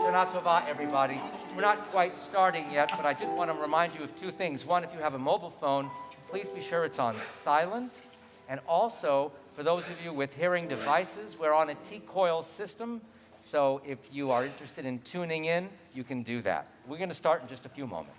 Shana Tova, everybody. We're not quite starting yet, but I did want to remind you of two things. One, if you have a mobile phone, please be sure it's on silent. And also, for those of you with hearing devices, we're on a T-coil system. So if you are interested in tuning in, you can do that. We're going to start in just a few moments.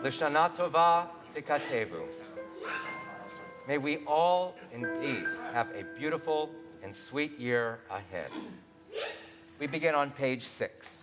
L'shana tova tikatevu. May we all indeed have a beautiful and sweet year ahead. We begin on page 6.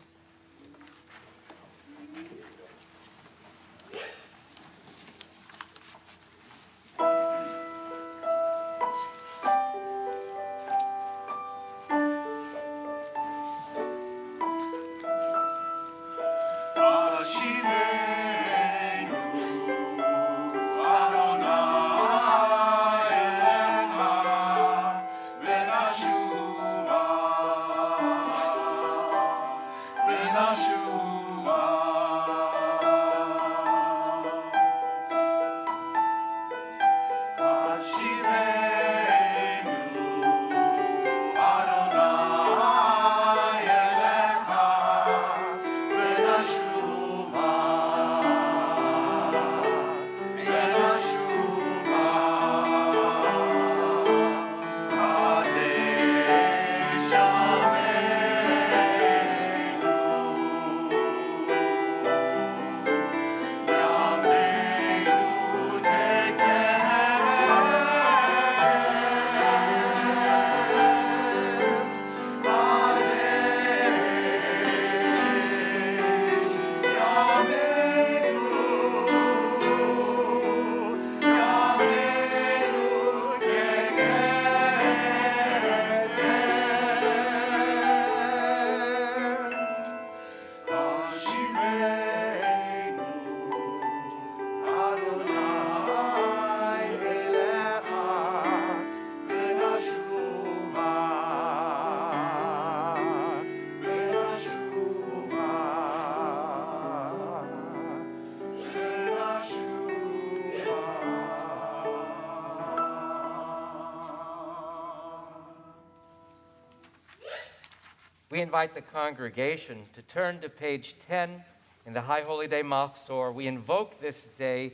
We invite the congregation to turn to page 10 in the High Holy Day Machzor. We invoke this day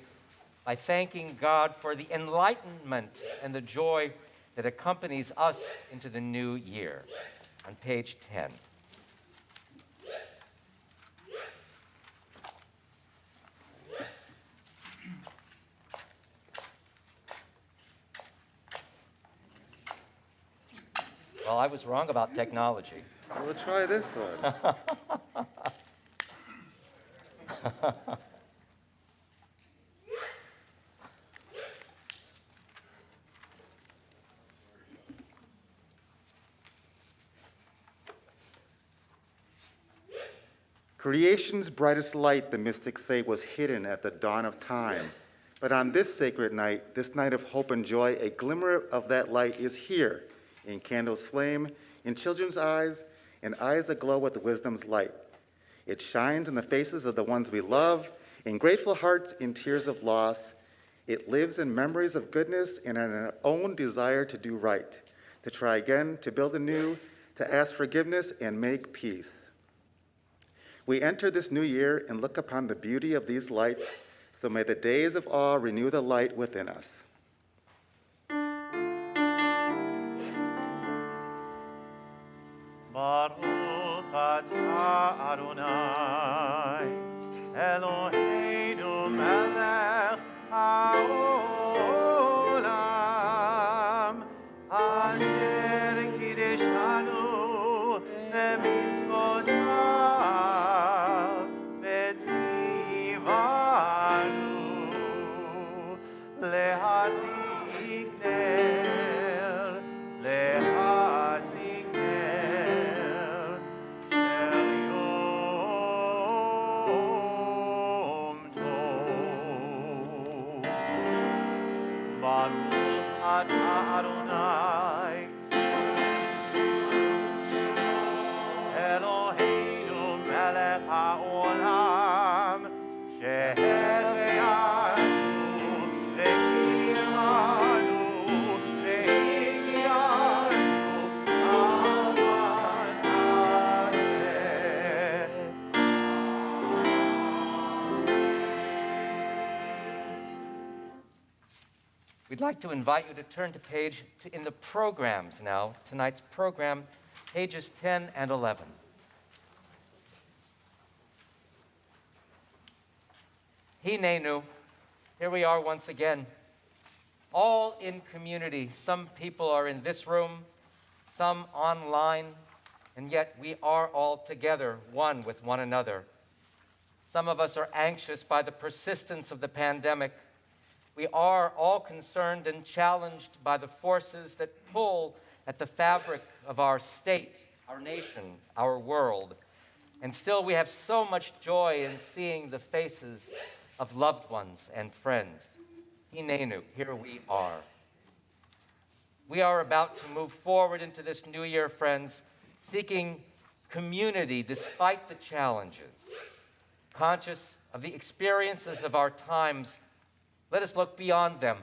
by thanking God for the enlightenment and the joy that accompanies us into the new year. On page 10. Well, I was wrong about technology. We'll try this one. Creation's brightest light, the mystics say, was hidden at the dawn of time. But on this sacred night, this night of hope and joy, a glimmer of that light is here, in candles' flame, in children's eyes, and eyes aglow with wisdom's light. It shines in the faces of the ones we love, in grateful hearts, in tears of loss, It lives in memories of goodness and in our own desire to do right, to try again, to build anew, to ask forgiveness and make peace. We enter this new year and look upon the beauty of these lights, so may the days of awe renew the light within us. Baruch atah Adonai, Eloheinu melech haolam, asher kiddeshanu b'mitzvotav, v'tzivanu lehadlik ner, lehadlik ner, shel yom tov. Baruch atah Adonai, Eloheinu melech haolam, שהחיינו והקימנו והגיענו עד הזה. We'd like to invite you to turn to in the programs now, tonight's program, pages 10 and 11. Hinenu, here we are once again, all in community. Some people are in this room, some online, and yet we are all together, one with one another. Some of us are anxious by the persistence of the pandemic. We are all concerned and challenged by the forces that pull at the fabric of our state, our nation, our world. And still we have so much joy in seeing the faces of loved ones and friends. Hinenu, here we are. We are about to move forward into this new year, friends, seeking community despite the challenges. Conscious of the experiences of our times, let us look beyond them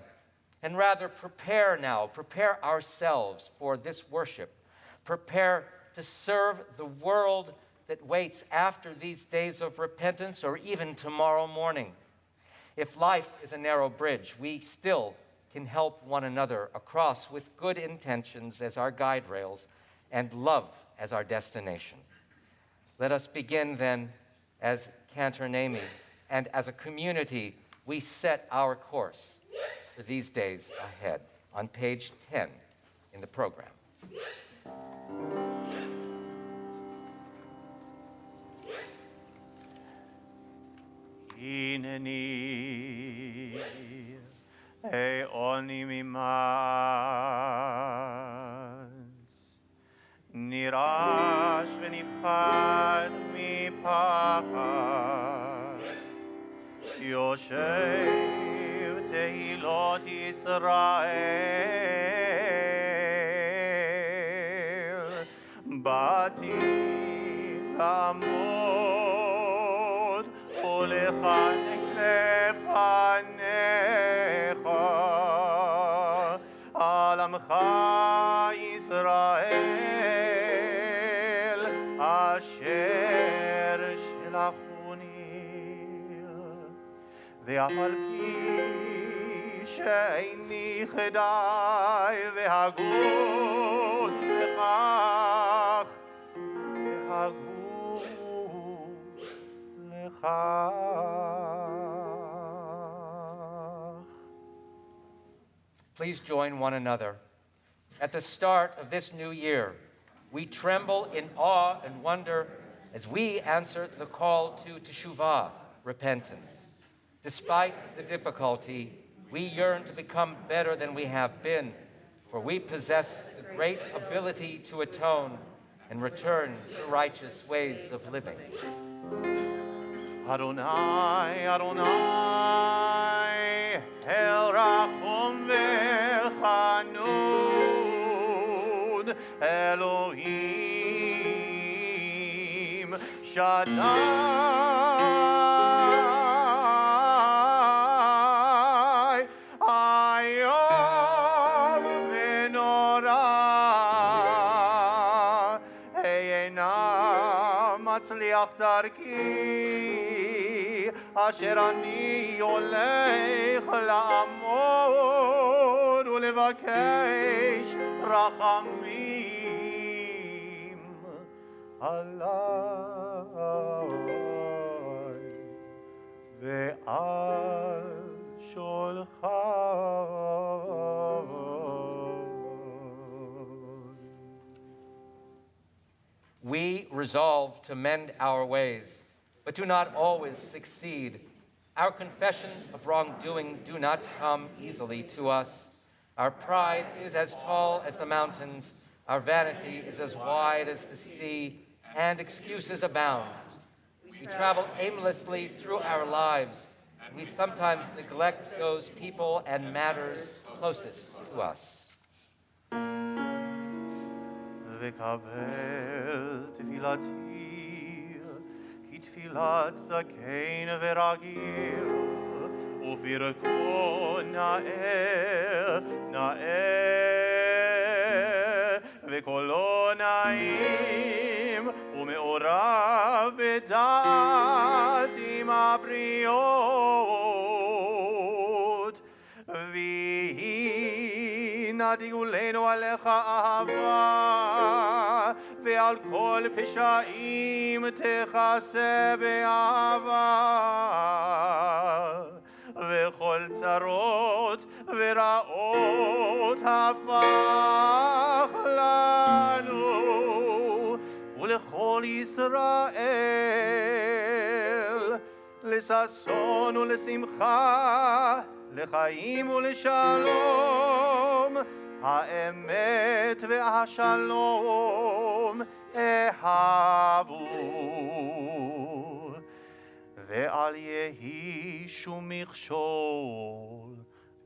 and rather prepare ourselves for this worship. Prepare to serve the world that waits after these days of repentance or even tomorrow morning. If life is a narrow bridge, we still can help one another across with good intentions as our guide rails and love as our destination. Let us begin then as Cantor Nami, and as a community, we set our course for these days ahead on page 10 in the program. הנני העוני ממס, נרעש ונפחד מפחד, יושב תהילות ישראל, באתי לעמוד ולחנך לפניך, על עמך ישראל, אשר שלחוני, ואף על פי שאיני חדאי והגון לכך, והגון לכך. Please join one another. At the start of this new year, we tremble in awe and wonder as we answer the call to teshuvah, repentance. Despite the difficulty, we yearn to become better than we have been, for we possess the great ability to atone and return to righteous ways of living. Adonai, Adonai, El Rachum V'Chanun, Elohim Shaddai, מצליח דרכי, אשר אני הולך לעמוד ולבקש רחמים עליי ועל שולחי. We resolve to mend our ways, but do not always succeed. Our confessions of wrongdoing do not come easily to us. Our pride is as tall as the mountains. Our vanity is as wide as the sea, and excuses abound. We travel aimlessly through our lives. We sometimes neglect those people and matters closest to us. וקבל תפילתי כתפילת זקן ורגיל ופרקו נאה נאה וקולו נעים ומעורב בדעת עם הבריות ויהי נדיגולנו עליך אהבה ועל כל פשעים תכסה באהבה וכל צרות ורעות הפך לנו ולכל ישראל לששון ולשמחה לחיים ולשלום האמת והשלום אהבו ואל יהי שום מכשול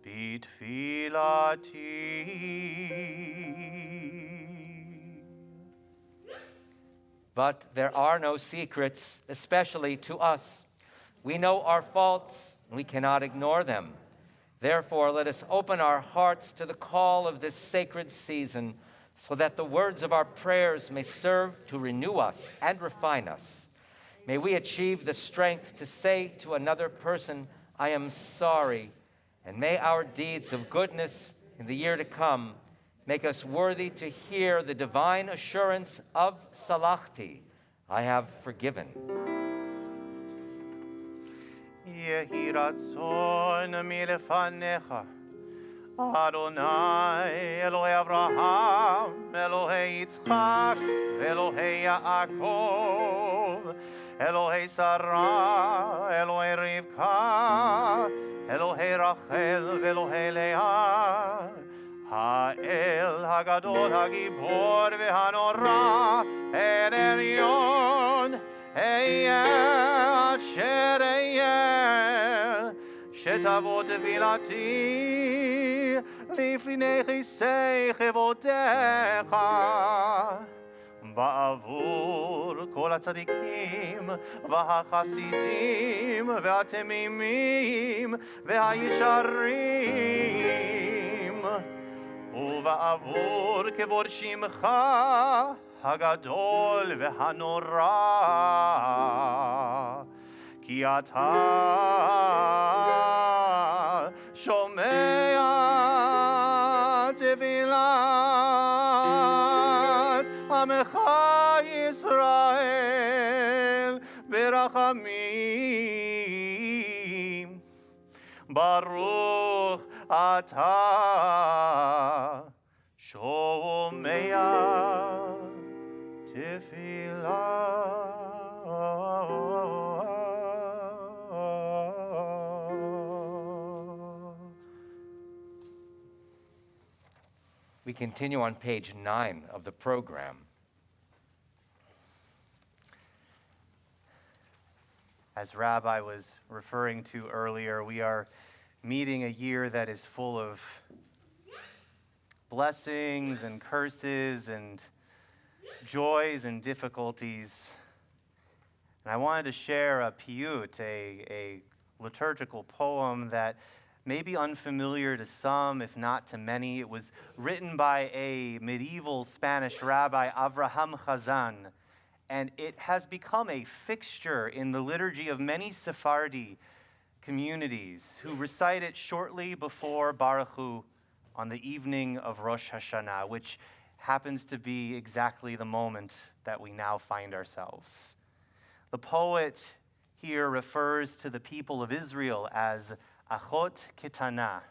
בתפילתי. But there are no secrets, especially to us. We know our faults, and we cannot ignore them. Therefore, let us open our hearts to the call of this sacred season, so that the words of our prayers may serve to renew us and refine us. May we achieve the strength to say to another person, I am sorry, and may our deeds of goodness in the year to come make us worthy to hear the divine assurance of Salachti, I have forgiven. יהי רצון מלפניך, אדוני אלוהי אברהם, אלוהי יצחק ואלוהי יעקב, אלוהי שרה, אלוהי רבקה, אלוהי רחל ואלוהי לאה, האל הגדול הגיבור והנורא, אל עליון, אהיה אשר אהיה, שתבוא תפילתי לפני כיסא כבודך, בעבור כל הצדיקים והחסידים והתמימים והישרים, ובעבור כבוד שמך הגדול והנורא, כי אתה שומע תפילת עמך ישראל ברחמים. ברוך אתה שומע תפילה. We continue on page 9 of the program. As Rabbi was referring to earlier, we are meeting a year that is full of blessings and curses and joys and difficulties. And I wanted to share a piyut, a liturgical poem that may be unfamiliar to some, if not to many. It was written by a medieval Spanish rabbi, Avraham Chazan, and it has become a fixture in the liturgy of many Sephardi communities who recite it shortly before Baruch Hu on the evening of Rosh Hashanah, which happens to be exactly the moment that we now find ourselves. The poet here refers to the people of Israel as Achot Ketana,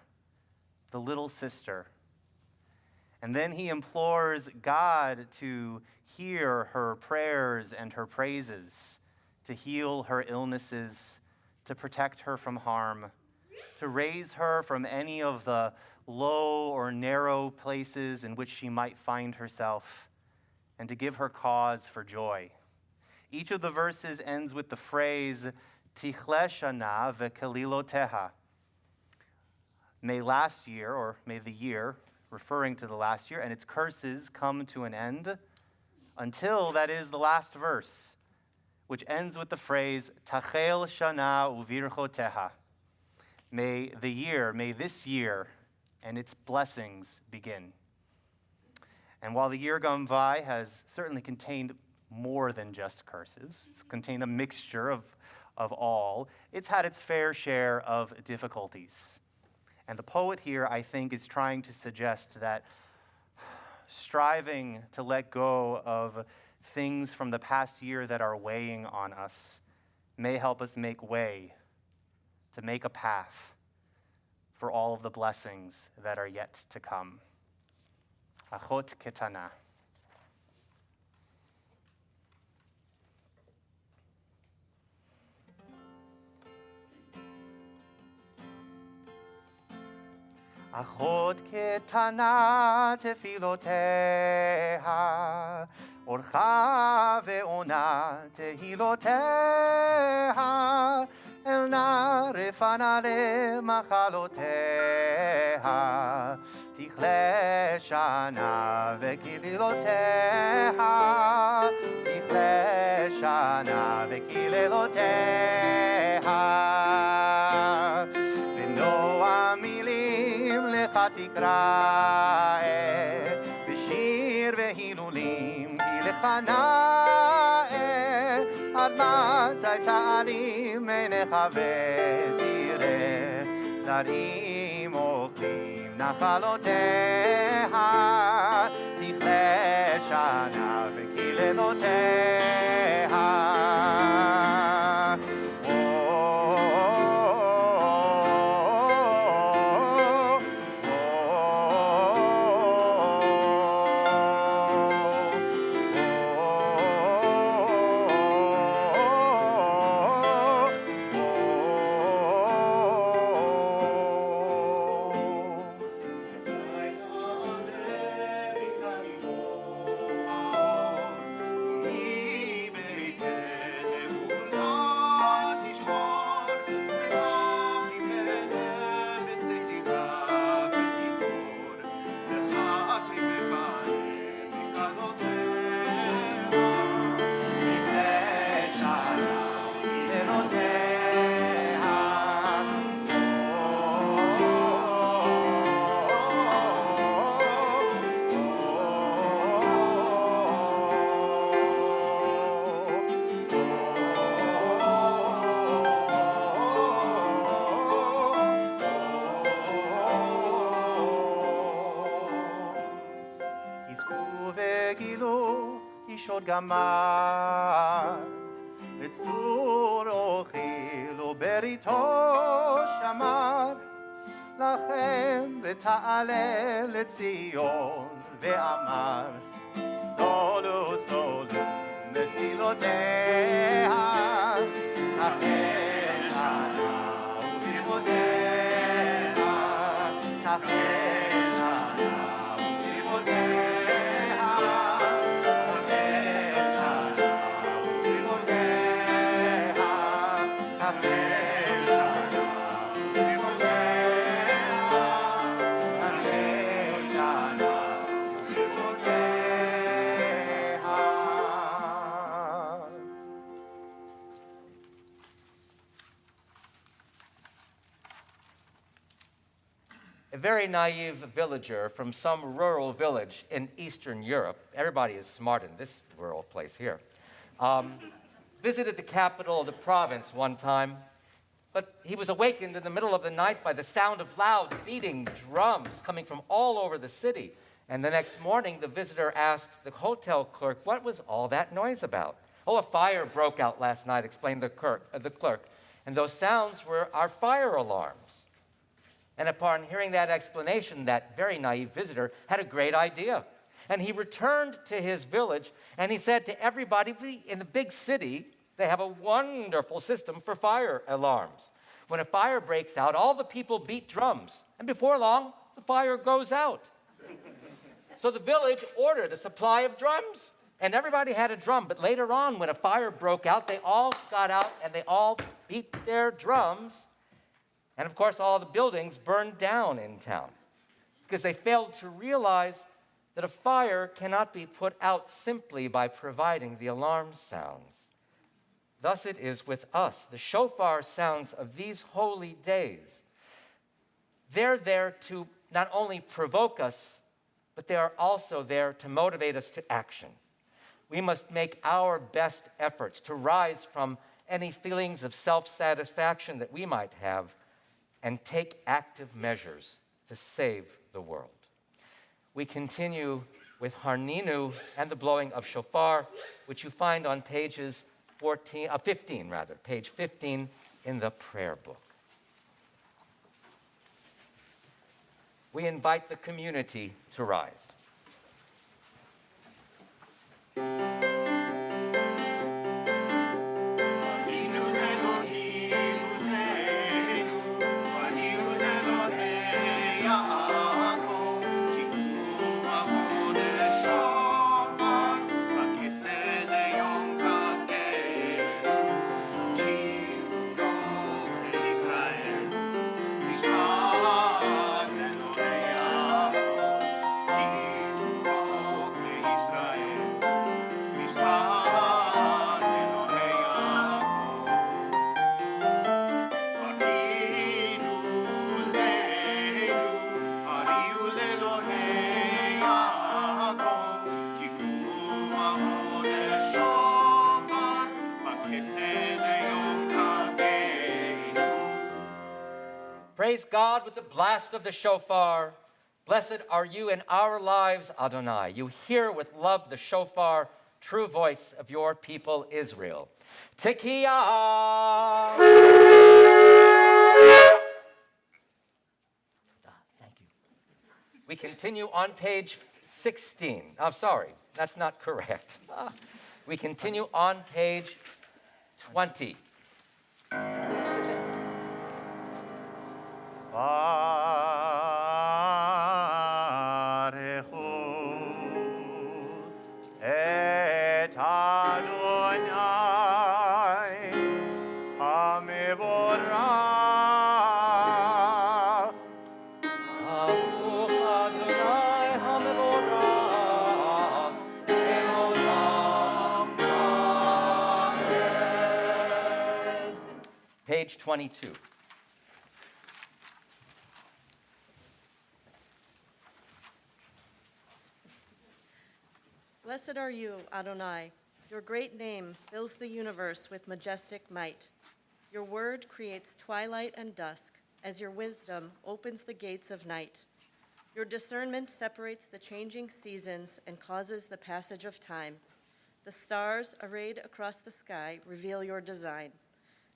the little sister. And then he implores God to hear her prayers and her praises, to heal her illnesses, to protect her from harm, to raise her from any of the low or narrow places in which she might find herself, and to give her cause for joy. Each of the verses ends with the phrase, Tichle shana v'keliloteha. May last year, or may the year, referring to the last year, and its curses come to an end, until, that is, the last verse, which ends with the phrase, Tachel shana uvirchoteha. May this year, and its blessings begin. And while the year gone by has certainly contained more than just curses, it's contained a mixture of all, it's had its fair share of difficulties. And the poet here, I think, is trying to suggest that striving to let go of things from the past year that are weighing on us may help us make way, to make a path for all of the blessings that are yet to come. Achot ketana. Achot ketana tefiloteha, orcha ve'ona tehiloteha, el na refana le machaloteha, tichle shana ve'kililoteha, tichle shana ve'kililoteha, v'noa milim lecha tikra'e, v'shir ve'hilulim ki lecha na'e, עד מתי תעלים עיניך ותראה זרים אוכלים נחלותיה תכלה שנה וקללותיה עוד גמר, בצור אוכל ובריתו שמר, לכם ותעלה לציון ואמר, סולו סולו מסילותיה, תחל שנה וברבותיה, תחל שנה וברבותיה. A very naive villager from some rural village in Eastern Europe, everybody is smart in this rural place here, visited the capital of the province one time, but he was awakened in the middle of the night by the sound of loud beating drums coming from all over the city. And the next morning, the visitor asked the hotel clerk, what was all that noise about? Oh, a fire broke out last night, explained the clerk. And those sounds were our fire alarms. And upon hearing that explanation, that very naive visitor had a great idea. And he returned to his village, and he said to everybody, in the big city, they have a wonderful system for fire alarms. When a fire breaks out, all the people beat drums, and before long, the fire goes out. So the village ordered a supply of drums, and everybody had a drum. But later on, when a fire broke out, they all got out, and they all beat their drums. And of course, all the buildings burned down in town because they failed to realize that a fire cannot be put out simply by providing the alarm sounds. Thus it is with us. The shofar sounds of these holy days, they're there to not only provoke us, but they are also there to motivate us to action. We must make our best efforts to rise from any feelings of self-satisfaction that we might have and take active measures to save the world. We continue with Harninu and the blowing of shofar, which you find on page 15 in the prayer book. We invite the community to rise. Praise God with the blast of the shofar. Blessed are you in our lives, Adonai. You hear with love the shofar, true voice of your people Israel. Tekiah! Thank you. We continue on page 16. I'm sorry, that's not correct. We continue on page 20. Barechu et Adonai hamevorach. Baruch Adonai hamevorach, le'olam vaed. Page 22. Blessed are you, Adonai. Your great name fills the universe with majestic might. Your word creates twilight and dusk, as your wisdom opens the gates of night. Your discernment separates the changing seasons and causes the passage of time. The stars arrayed across the sky reveal your design.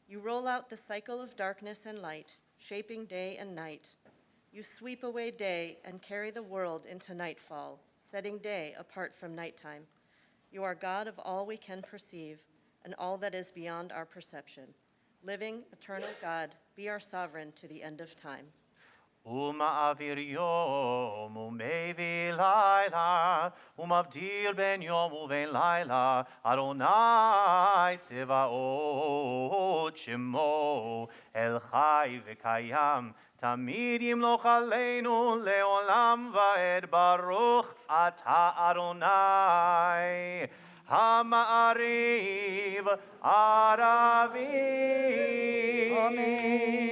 You roll out the cycle of darkness and light, shaping day and night. You sweep away day and carry the world into nightfall, setting day apart from nighttime. You are God of all we can perceive and all that is beyond our perception. Living, eternal God, be our sovereign to the end of time. Uma'avir yom u'mevi laila umavdir ben yom u'ven laila Adonai tzevaot shemo el chai v'kayam Tamid yimloch aleinu le'olam va'ed baruch ata Adonai Hama'ariv aravim.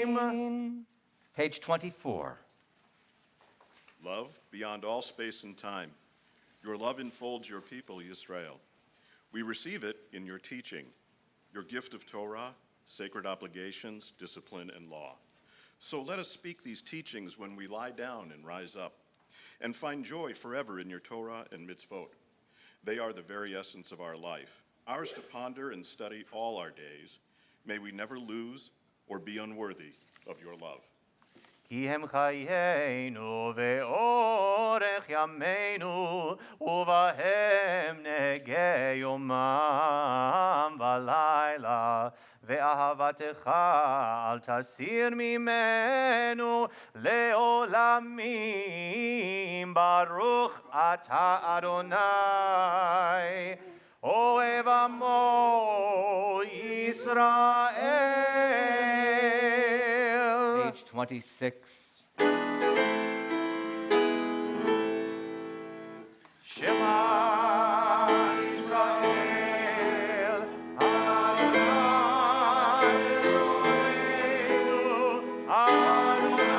Amen. Page 24. Love beyond all space and time. Your love enfolds your people, Israel. We receive it in your teaching, your gift of Torah, sacred obligations, discipline, and law. So let us speak these teachings when we lie down and rise up, and find joy forever in your Torah and mitzvot. They are the very essence of our life, ours to ponder and study all our days. May we never lose or be unworthy of your love. כי הם חיינו ואורך ימינו, ובהם נהגה יומם ולילה, ואהבתך אל תסיר ממנו לעולמים. ברוך אתה אדוני, אוהב עמו ישראל. Page 26. Shema Yisrael, Adonai Eloheinu, Adonai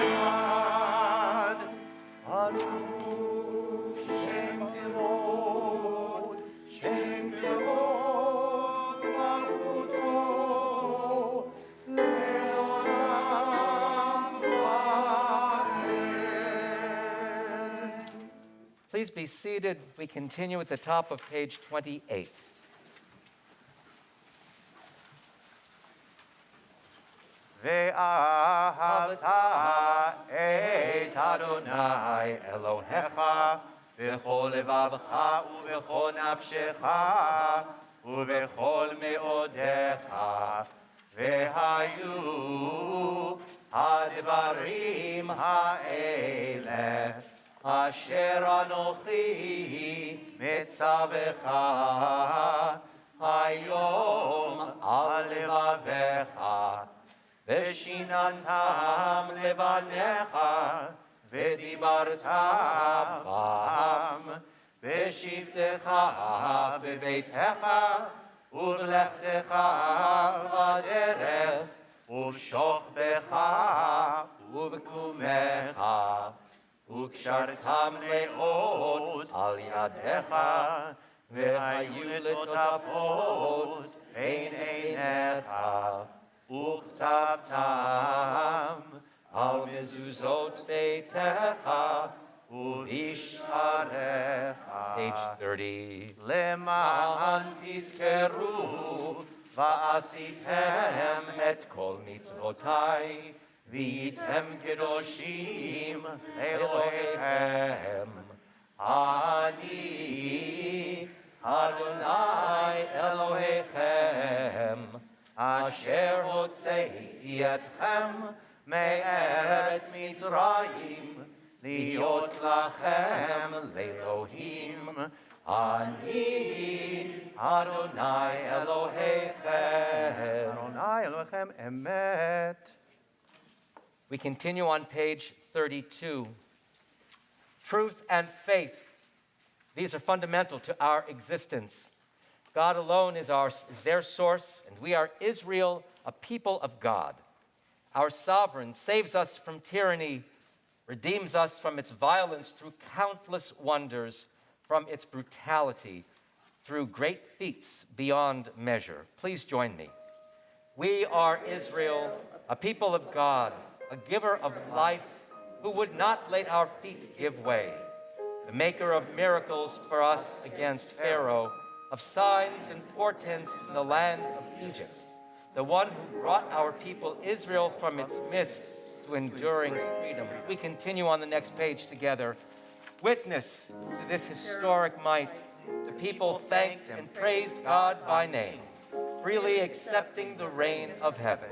Echad. Baruch Shem Kevod, Shem Kevod Malchuto, Leolam Vaed. Please be seated. We continue at the top of page 28. ואהבת את אדוני אלוהיך בכל לבבך ובכל נפשך ובכל מאודיך. והיו הדברים האלה אשר אנוכי מצווך היום על לבביך, ושיננתם לבניך, ודיברת בם, בשבתך בביתך, ובלכתך בדרך, ובשוכבך ובקומך, וקשרתם לאות על ידיך, והיו לטוטפות בין עיניך, וכתבתם על מזוזות ביתך ובשעריך. Page 30. למען תזכרו ועשיתם את כל מצוותיי, והייתם קדושים לאלוהיכם. אני אדוני אלוהיכם, אשר הוצאתי אתכם מארץ מצרים, להיות לכם לאלוהים. אני אדוני אלוהיכם. אדוני אלוהיכם אמת. We continue on page 32. Truth and faith. These are fundamental to our existence. God alone is their source, and we are Israel, a people of God. Our sovereign saves us from tyranny, redeems us from its violence through countless wonders, from its brutality, through great feats beyond measure. Please join me. We are Israel, a people of God, a giver of life, who would not let our feet give way, the maker of miracles for us against Pharaoh, of signs and portents in the land of Egypt, the one who brought our people Israel from its midst to enduring freedom. We continue on the next page together. Witness to this historic might, the people thanked and praised God by name, freely accepting the reign of heaven.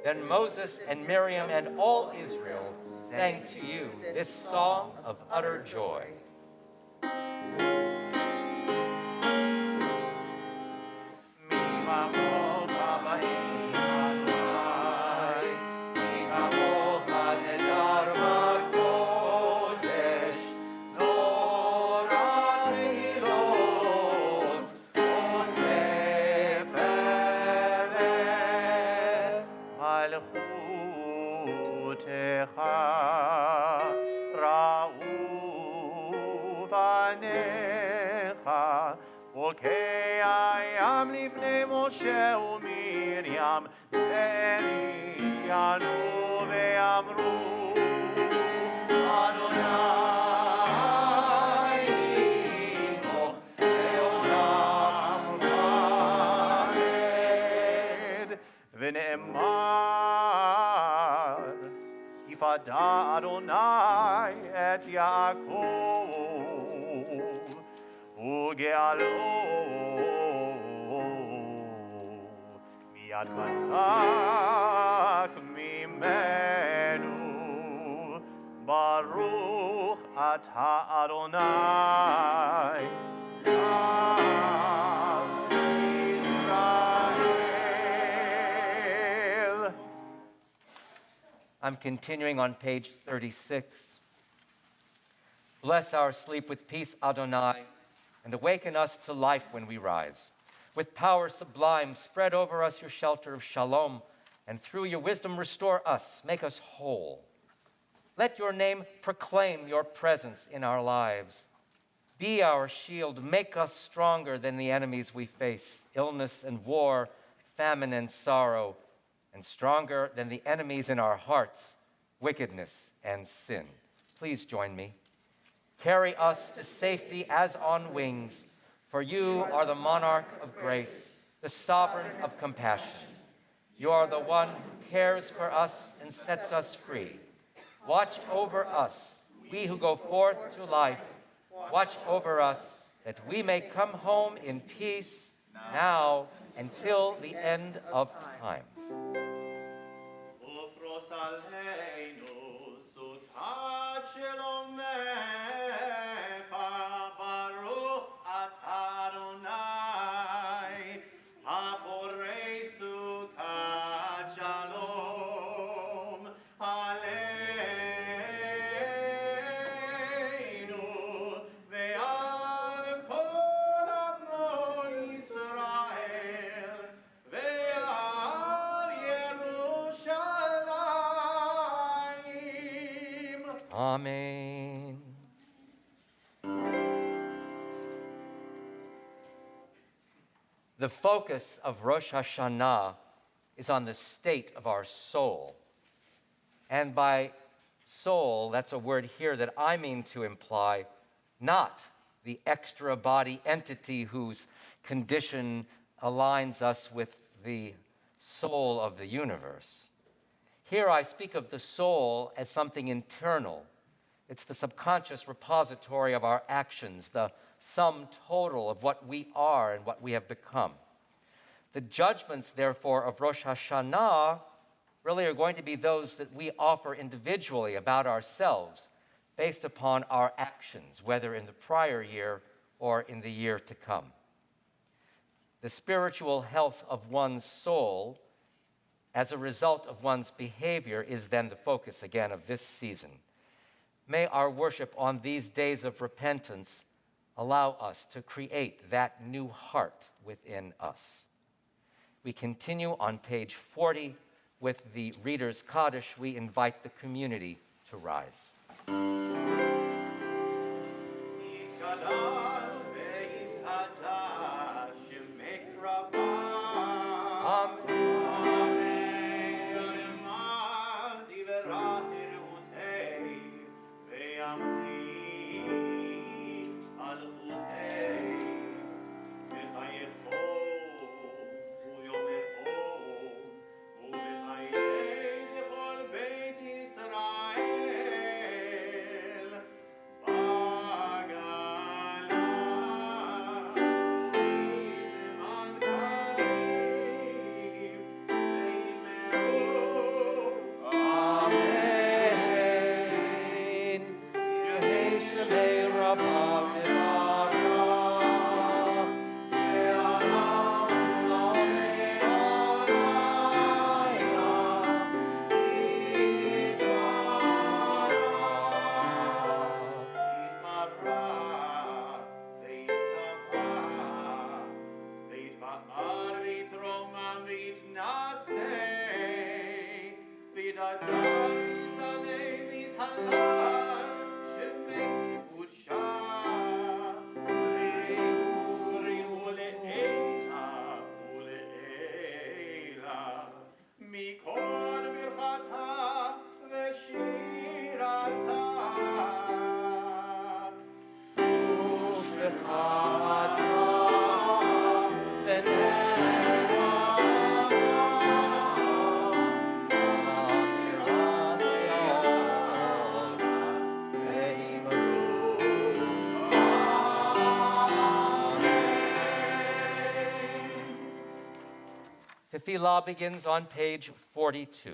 Then Moses and Miriam and all Israel sang to you this song of utter joy. מלכותך ראו בניך פוקע ים לפני משה ומרים, והעיינו ואמרו, אדוני ימוך לעולם ועד. ונאמר, יפדה אדוני את יעקב, וגאלו מיד חזק ממנו. ברוך אתה אדוני אלוהי ישראל. I'm continuing on page 36. Bless our sleep with peace, Adonai, and awaken us to life when we rise. With power sublime, spread over us your shelter of shalom, and through your wisdom restore us, make us whole. Let your name proclaim your presence in our lives. Be our shield, make us stronger than the enemies we face, illness and war, famine and sorrow, and stronger than the enemies in our hearts, wickedness and sin. Please join me. Carry us to safety as on wings, for you are the monarch of grace, the sovereign of compassion. You are the one who cares for us and sets us free. Watch over us, we who go forth to life. Watch over us, that we may come home in peace now until the end of time. ופרוס עלינו סוכת שלומך, ברוך אתה אדוני, הפורש סוכת שלום עלינו ועל כל עמו ישראל ועל ירושלים. Amen. The focus of Rosh Hashanah is on the state of our soul. And by soul, that's a word here that I mean to imply not the extra body entity whose condition aligns us with the soul of the universe. Here I speak of the soul as something internal. It's the subconscious repository of our actions, the sum total of what we are and what we have become. The judgments, therefore, of Rosh Hashanah really are going to be those that we offer individually about ourselves based upon our actions, whether in the prior year or in the year to come. The spiritual health of one's soul as a result of one's behavior is then the focus again of this season. May our worship on these days of repentance allow us to create that new heart within us. We continue on page 40 with the Reader's Kaddish. We invite the community to rise. אתה ושירתה. Tefillah begins on page 42.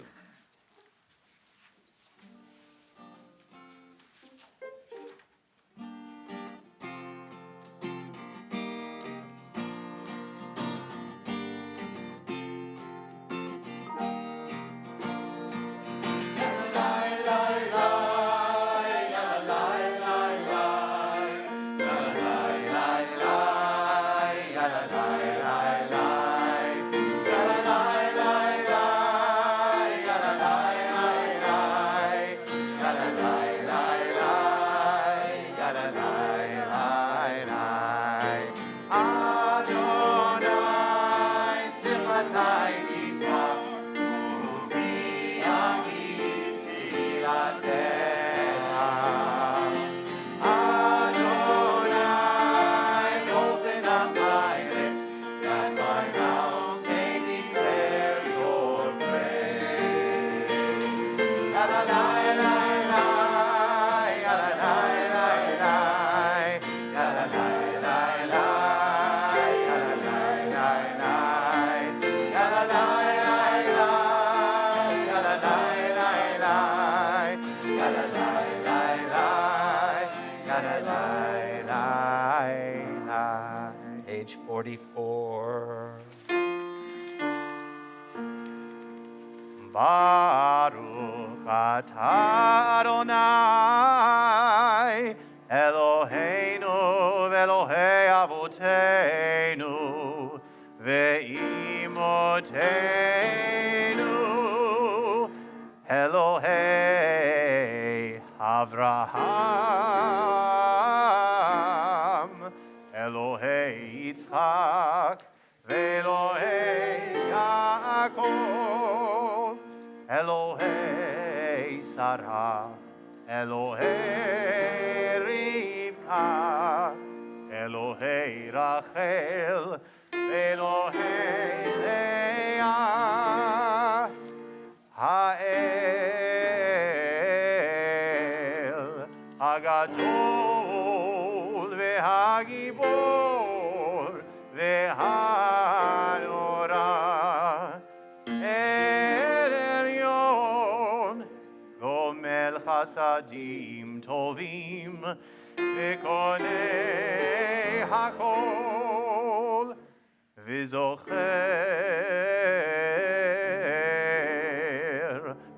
Page 44. Baruch atah Adonai Eloheinu v'Elohei avoteinu ve'imoteinu Elohei Avraham Elohei Yitzchak ve'Elohei Yaakov Elohei Sarah, Elohei Rivka, Elohei Rachel, Elohei Leah, Ha'el, Hagadol, Ve'Hagibor, Ve'Hanorah, חסדים טובים וקונה הכל וזוכר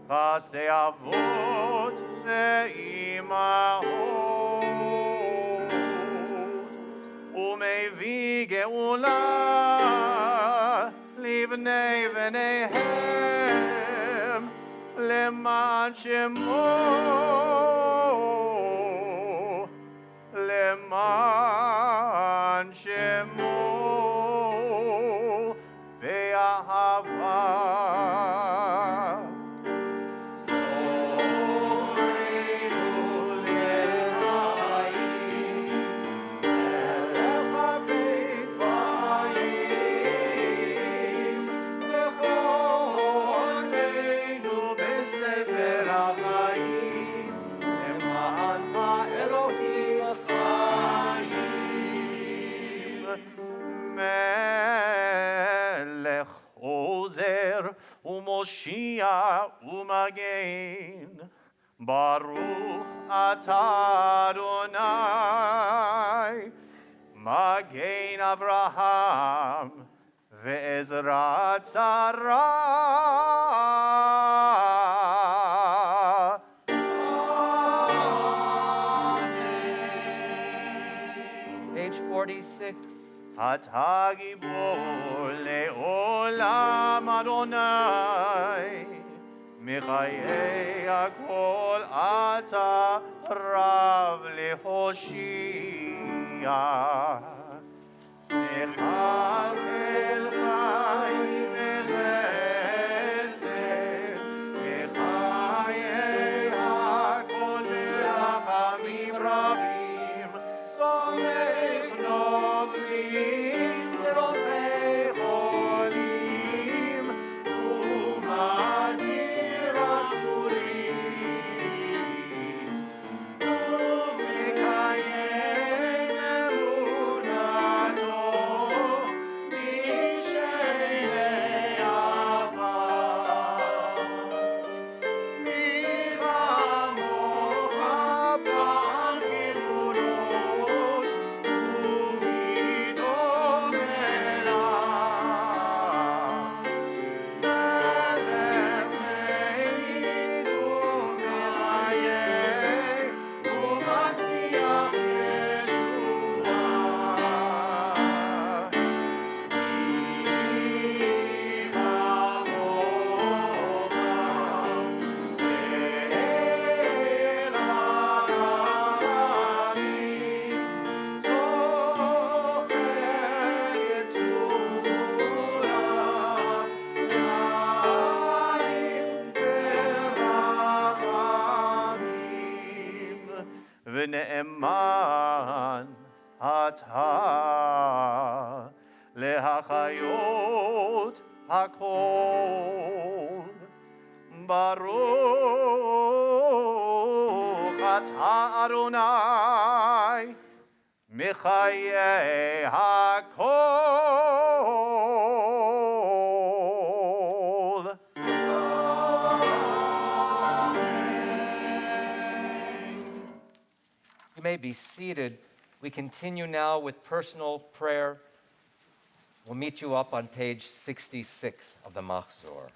חסדי אבות ואימהות ומביא גאולה לבני בניהם למען שמו, למען שמו ואהבה. ומושיע ומגן, ברוך אתה אדוני, מגן אברהם ועזרת שרה. Page 46. אתה גיבור לעולם אדוני, מחיי הכל אתה רב להושיע. מחלל חיים וחסד, מחלל ונאמן אתה להחיות הכל. ברוך אתה אדוני מחיי הכל. You may be seated. We continue now with personal prayer. We'll meet you up on page 66 of the Machzor.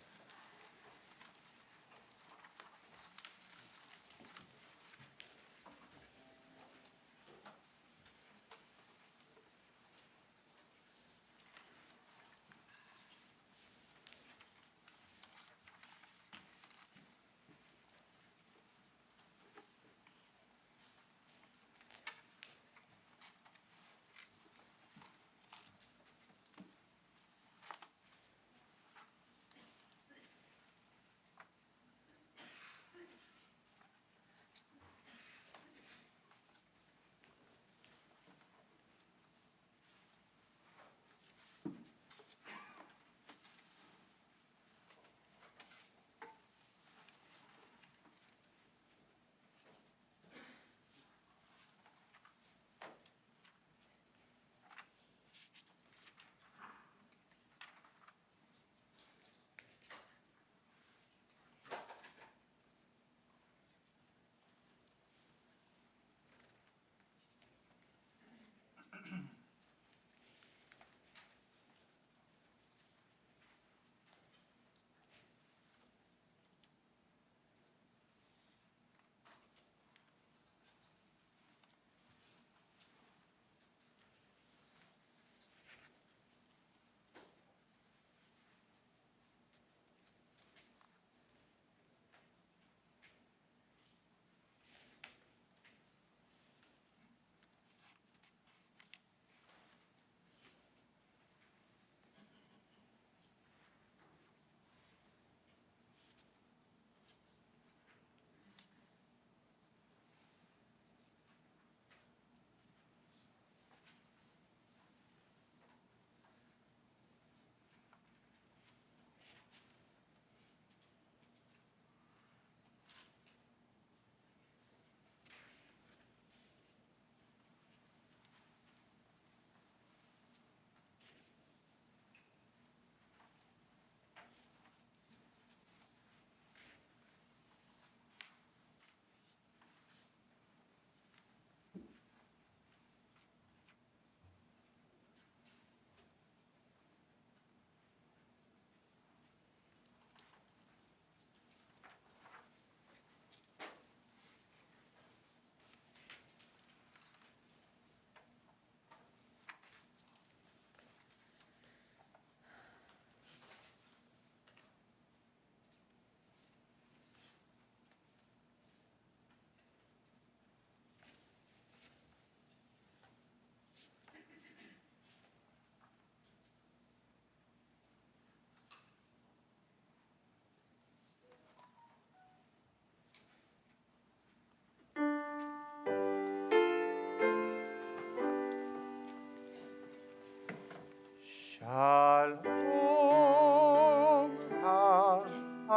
Shalom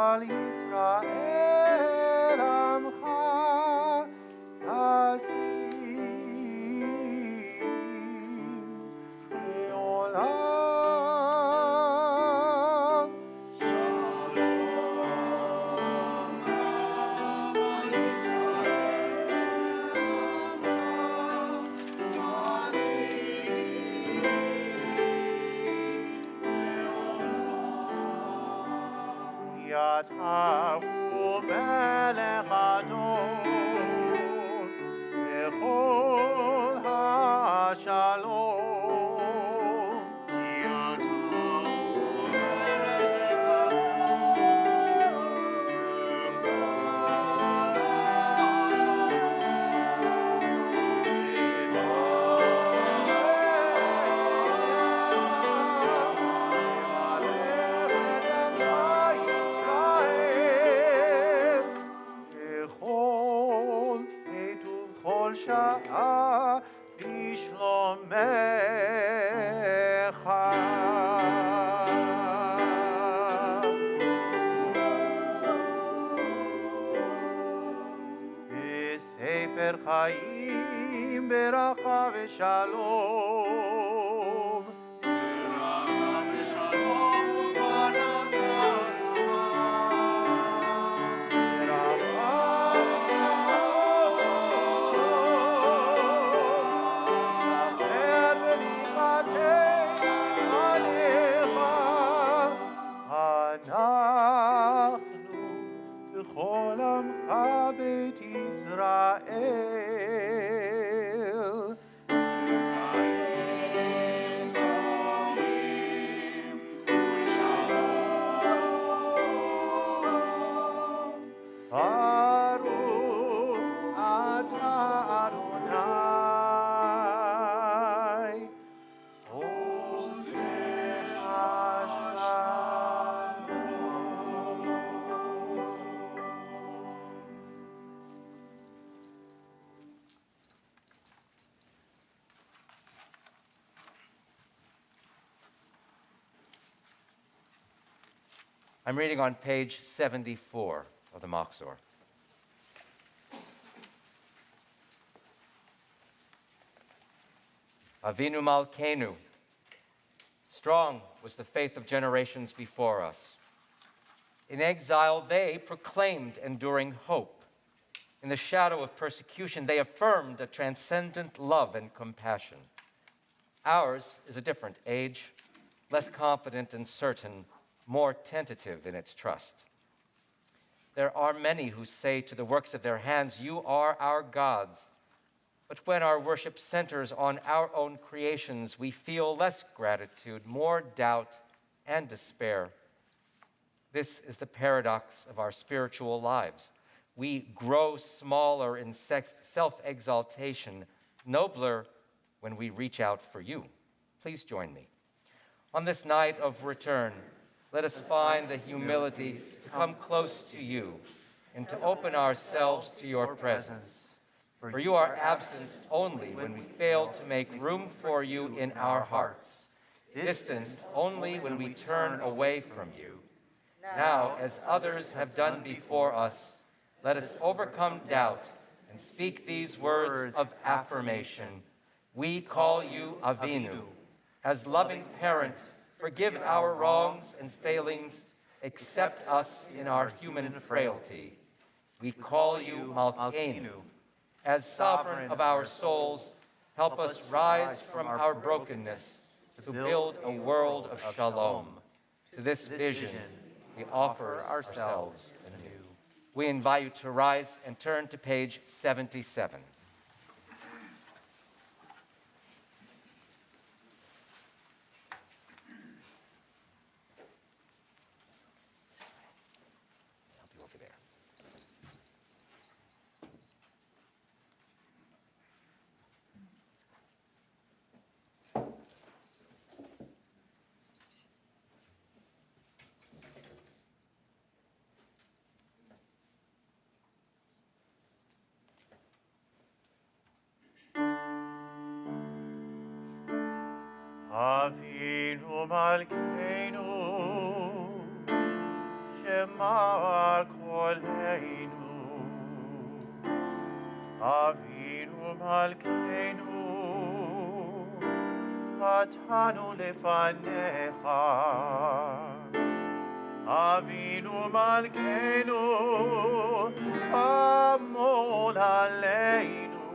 al Yisrael amcha tasim leolam. Shalom al Yisrael amcha Yatahu melech adon bechol hashalom. Yatahu melech adon בשעה בשלומך. בספר חיים ברכה ושלום. ברכה ושלום ופרנסה בכל עמך בית ישראל. חיים טובים ושלום. ברוך אתה אדוני עושה I'm reading on page 74 of the Machzor. Avinu Malkeanu. Strong was the faith of generations before us. In exile, they proclaimed enduring hope. In the shadow of persecution, they affirmed a transcendent love and compassion. Ours is a different age, less confident and certain, more tentative in its trust. There are many who say to the works of their hands, "You are our gods." But when our worship centers on our own creations, we feel less gratitude, more doubt, and despair. This is the paradox of our spiritual lives. We grow smaller in self-exaltation, nobler when we reach out for you. Please join me. On this night of return, let us find the humility to come close to you and to open ourselves to your presence. For you are absent only when we fail to make room for you in our hearts, distant only when we turn away from you. Now, as others have done before us, let us overcome doubt and speak these words of affirmation. We call you Avinu. As loving parent, forgive our wrongs and failings, accept us in our human frailty. We call you Malkeanu. As sovereign of our souls, help us rise from our brokenness to build a world of shalom. To this vision, we offer ourselves anew. We invite you to rise and turn to page 77. Avinu Malkeinu, Shema Koleinu. Avinu Malkeinu, Atanu lefanecha. Avinu Malkeinu, Amol aleinu.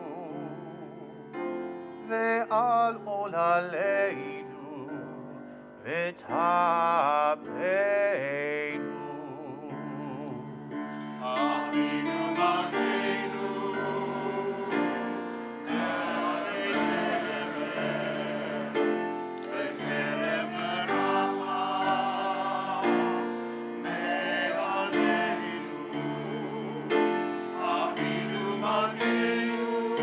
Ve'al olaleinu v'tapeinu. Avinu Malkeinu, Erev, Erev Ra'ah, Me'aleinu. Avinu Malkeinu,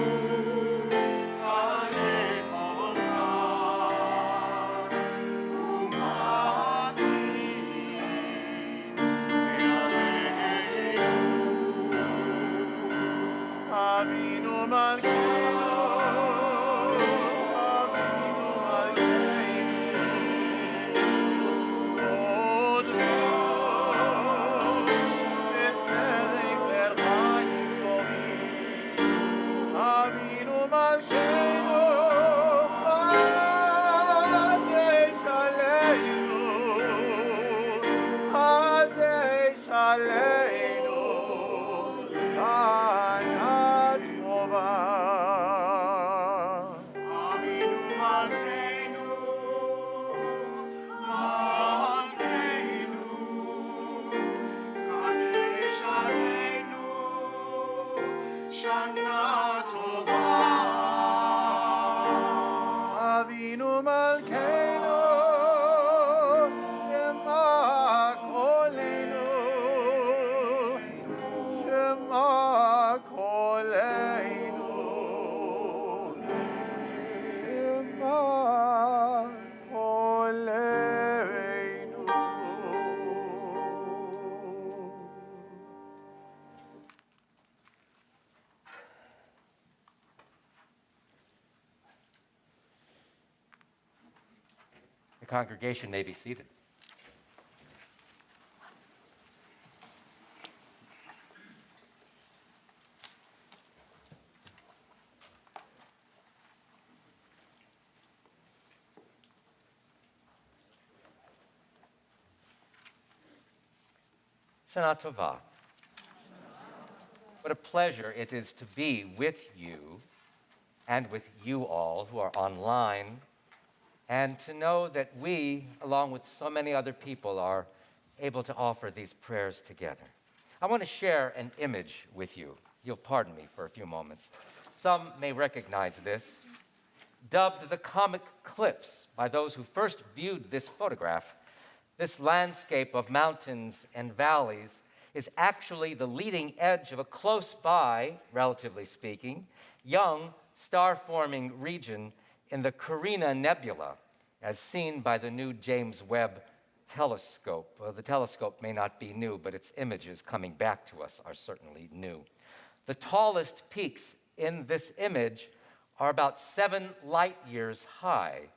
Avinu Malkeinu. Shana Tova. Avinu Malkeanu, Shema Koleinu, Shema Koleinu, Shema Koleinu. The congregation may be seated. Shana Tova. What a pleasure it is to be with you and with you all who are online, and to know that we, along with so many other people, are able to offer these prayers together. I want to share an image with you. You'll pardon me for a few moments. Some may recognize this. Dubbed the Comic Cliffs by those who first viewed this photograph, this landscape of mountains and valleys is actually the leading edge of a close by, relatively speaking, young star-forming region in the Carina Nebula, as seen by the new James Webb telescope. Well, the telescope may not be new, but its images coming back to us are certainly new. The tallest peaks in this image are about 7 light years high.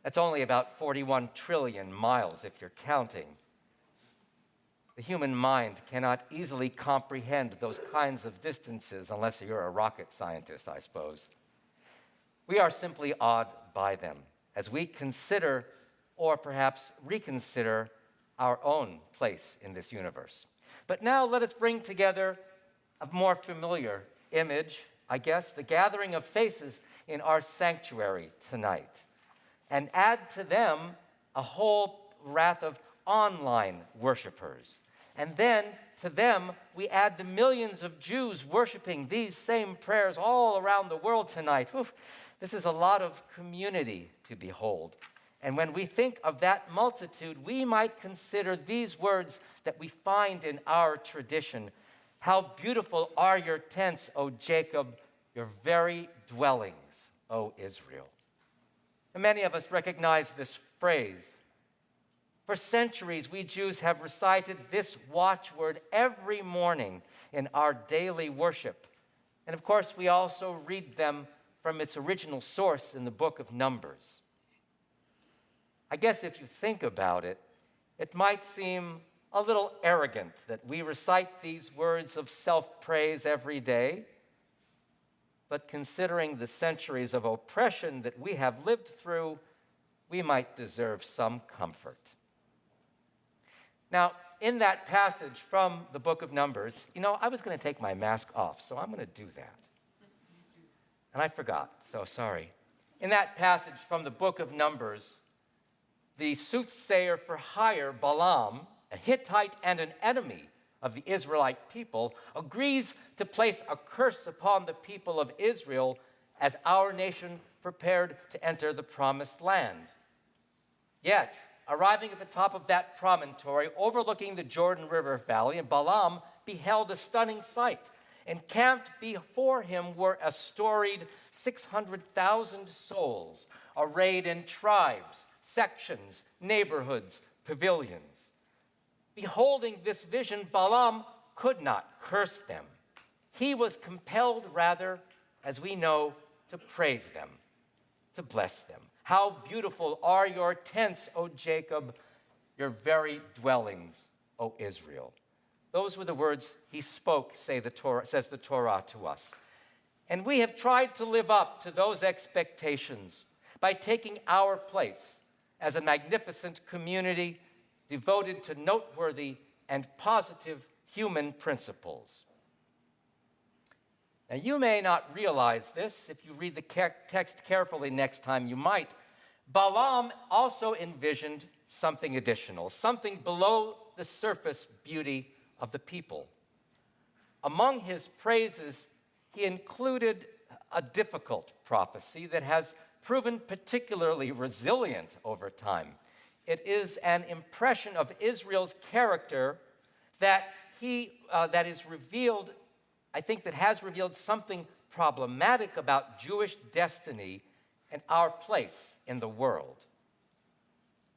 That's only about 41 trillion miles if you're counting. The human mind cannot easily comprehend those kinds of distances unless you're a rocket scientist, I suppose. We are simply awed by them as we consider, or perhaps reconsider, our own place in this universe. But now let us bring together a more familiar image, I guess, the gathering of faces in our sanctuary tonight, and add to them a whole raft of online worshipers. And then to them, we add the millions of Jews worshiping these same prayers all around the world tonight. Oof, this is a lot of community to behold. And when we think of that multitude, we might consider these words that we find in our tradition. How beautiful are your tents, O Jacob, your very dwellings, O Israel. And many of us recognize this phrase. For centuries, we Jews have recited this watchword every morning in our daily worship. And of course, we also read them from its original source in the book of Numbers. I guess if you think about it, it might seem a little arrogant that we recite these words of self-praise every day. But considering the centuries of oppression that we have lived through, we might deserve some comfort. Now, in that passage from the book of Numbers, I was going to take my mask off, so I'm going to do that. And I forgot, so sorry. In that passage from the book of Numbers, the soothsayer for hire, Balaam, a Hittite and an enemy of the Israelite people, agrees to place a curse upon the people of Israel as our nation prepared to enter the promised land. Yet, arriving at the top of that promontory overlooking the Jordan River Valley, and Balaam beheld a stunning sight. Encamped before him were a storied 600,000 souls, arrayed in tribes, sections, neighborhoods, pavilions. Beholding this vision, Balaam could not curse them. He was compelled, rather, as we know, to praise them, to bless them. How beautiful are your tents, O Jacob, your very dwellings, O Israel. Those were the words he spoke, says the Torah to us. And we have tried to live up to those expectations by taking our place as a magnificent community devoted to noteworthy and positive human principles. Now, you may not realize this. If you read the text carefully next time, you might. Balaam also envisioned something additional, something below the surface beauty of the people. Among his praises, he included a difficult prophecy that has proven particularly resilient over time. It is an impression of Israel's character that is revealed, I think that has revealed something problematic about Jewish destiny and our place in the world.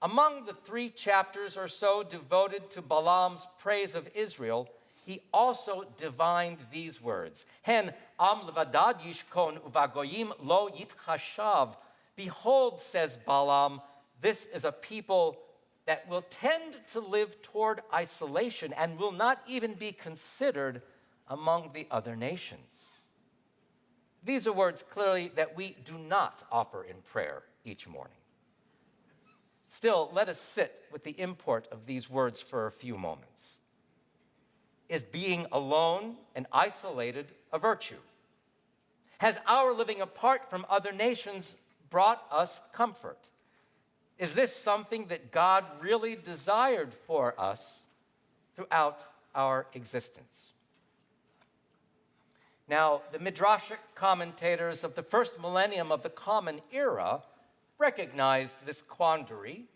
Among the 3 chapters or so devoted to Balaam's praise of Israel, he also divined these words. Hen am levadad yishkon uvagoyim lo yitchashav. Behold, says Balaam, this is a people that will tend to live toward isolation and will not even be considered among the other nations. These are words clearly that we do not offer in prayer each morning. Still, let us sit with the import of these words for a few moments. Is being alone and isolated a virtue? Has our living apart from other nations brought us comfort? Is this something that God really desired for us throughout our existence? Now, the Midrashic commentators of the first millennium of the Common Era recognized this quandary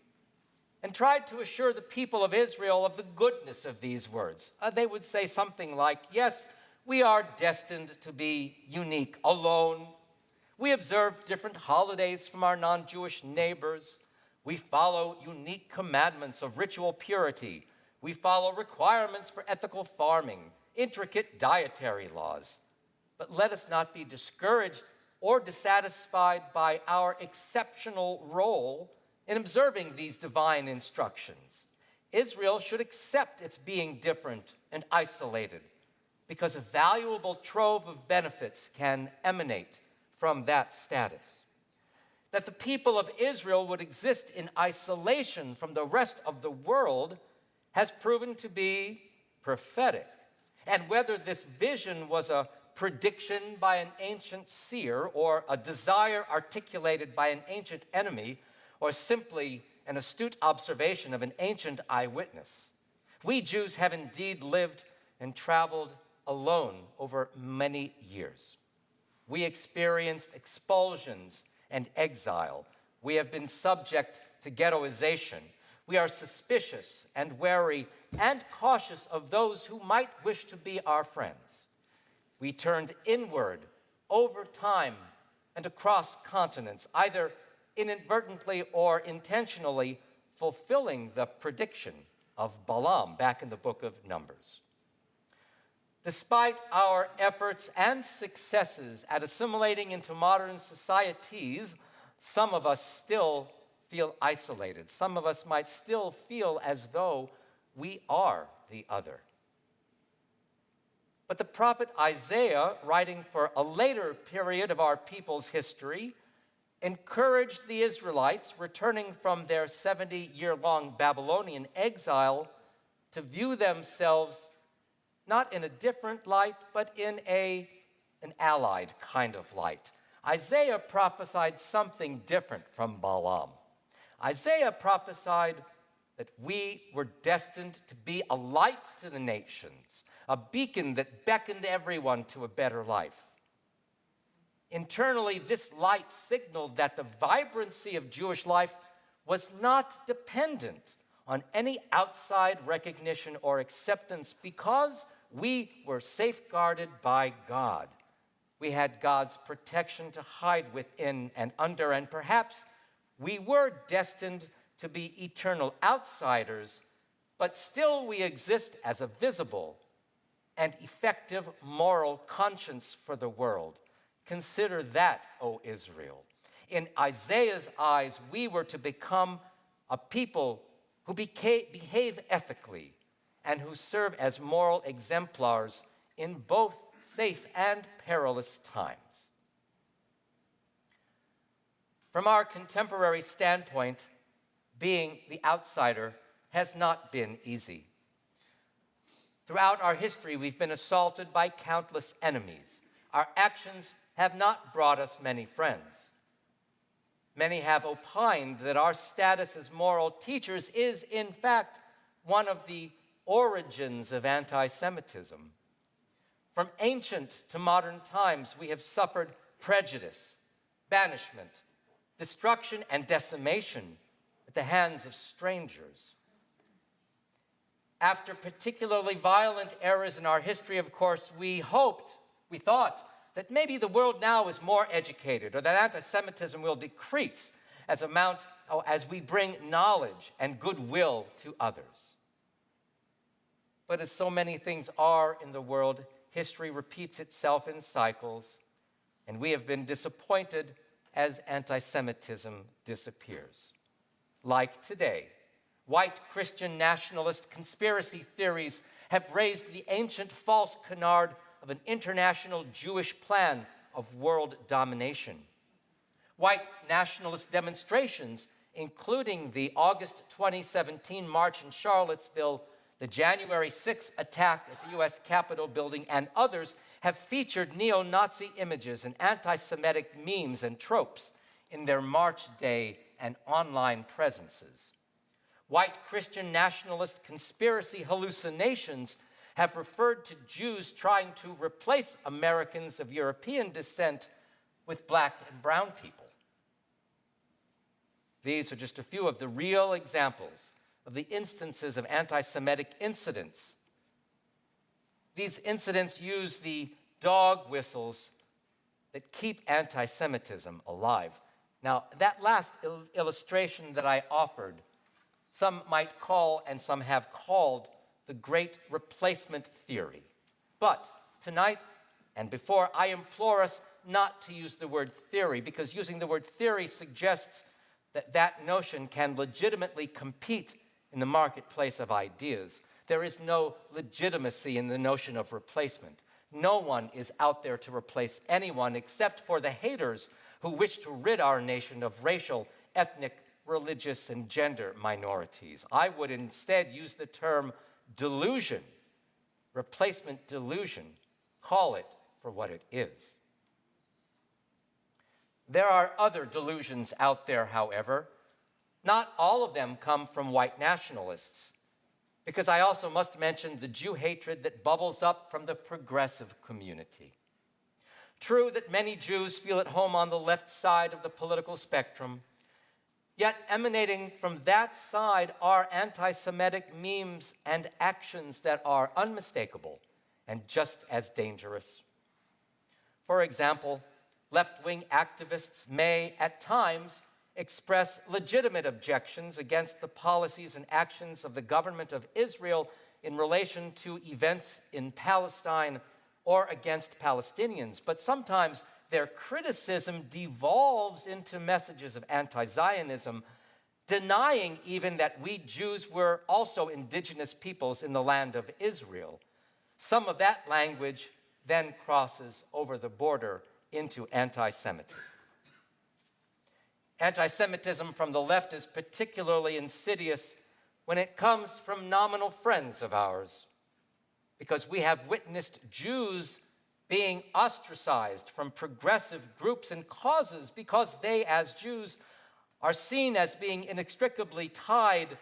and tried to assure the people of Israel of the goodness of these words. They would say something like, yes, we are destined to be unique, alone. We observe different holidays from our non-Jewish neighbors. We follow unique commandments of ritual purity. We follow requirements for ethical farming, intricate dietary laws. But let us not be discouraged or dissatisfied by our exceptional role in observing these divine instructions. Israel should accept its being different and isolated because a valuable trove of benefits can emanate from that status. That the people of Israel would exist in isolation from the rest of the world has proven to be prophetic. And whether this vision was a prediction by an ancient seer or a desire articulated by an ancient enemy or simply an astute observation of an ancient eyewitness, we Jews have indeed lived and traveled alone over many years. We experienced expulsions and exile. We have been subject to ghettoization. We are suspicious and wary and cautious of those who might wish to be our friends. We turned inward over time and across continents, either inadvertently or intentionally fulfilling the prediction of Balaam back in the book of Numbers. Despite our efforts and successes at assimilating into modern societies, some of us still feel isolated. Some of us might still feel as though we are the other. But the prophet Isaiah, writing for a later period of our people's history, encouraged the Israelites returning from their 70-year-long Babylonian exile to view themselves not in a different light, but in an allied kind of light. Isaiah prophesied something different from Balaam. Isaiah prophesied that we were destined to be a light to the nations, a beacon that beckoned everyone to a better life. Internally, this light signaled that the vibrancy of Jewish life was not dependent on any outside recognition or acceptance because we were safeguarded by God. We had God's protection to hide within and under, and perhaps we were destined to be eternal outsiders, but still we exist as a visible and effective moral conscience for the world. Consider that, O Israel. In Isaiah's eyes, we were to become a people who behave ethically and who serve as moral exemplars in both safe and perilous times. From our contemporary standpoint, being the outsider has not been easy. Throughout our history, we've been assaulted by countless enemies. Our actions have not brought us many friends. Many have opined that our status as moral teachers is, in fact, one of the origins of anti-Semitism. From ancient to modern times, we have suffered prejudice, banishment, destruction, and decimation at the hands of strangers. After particularly violent eras in our history, of course, we thought that maybe the world now is more educated, or that anti-Semitism will decrease as we bring knowledge and goodwill to others. But as so many things are in the world, history repeats itself in cycles, and we have been disappointed as anti-Semitism disappears. Like today, white Christian nationalist conspiracy theories have raised the ancient false canard of an international Jewish plan of world domination. White nationalist demonstrations, including the August 2017 march in Charlottesville, the January 6th attack at the U.S. Capitol building, and others, have featured neo-Nazi images and anti-Semitic memes and tropes in their March Day and online presences. White Christian nationalist conspiracy hallucinations have referred to Jews trying to replace Americans of European descent with black and brown people. These are just a few of the real examples of the instances of anti-Semitic incidents. These incidents use the dog whistles that keep anti-Semitism alive. Now, that last illustration that I offered, some might call, and some have called, the great replacement theory. But tonight and before, I implore us not to use the word theory, because using the word theory suggests that that notion can legitimately compete in the marketplace of ideas. There is no legitimacy in the notion of replacement. No one is out there to replace anyone except for the haters who wish to rid our nation of racial, ethnic, religious, and gender minorities. I would instead use the term delusion, replacement delusion. Call it for what it is. There are other delusions out there, however. Not all of them come from white nationalists, because I also must mention the Jew hatred that bubbles up from the progressive community. True that many Jews feel at home on the left side of the political spectrum, yet emanating from that side are anti-Semitic memes and actions that are unmistakable and just as dangerous. For example, left-wing activists may, at times, express legitimate objections against the policies and actions of the government of Israel in relation to events in Palestine or against Palestinians. But sometimes their criticism devolves into messages of anti-Zionism, denying even that we Jews were also indigenous peoples in the land of Israel. Some of that language then crosses over the border into anti-Semitism. Anti-Semitism from the left is particularly insidious when it comes from nominal friends of ours, because we have witnessed Jews being ostracized from progressive groups and causes because they, as Jews, are seen as being inextricably tied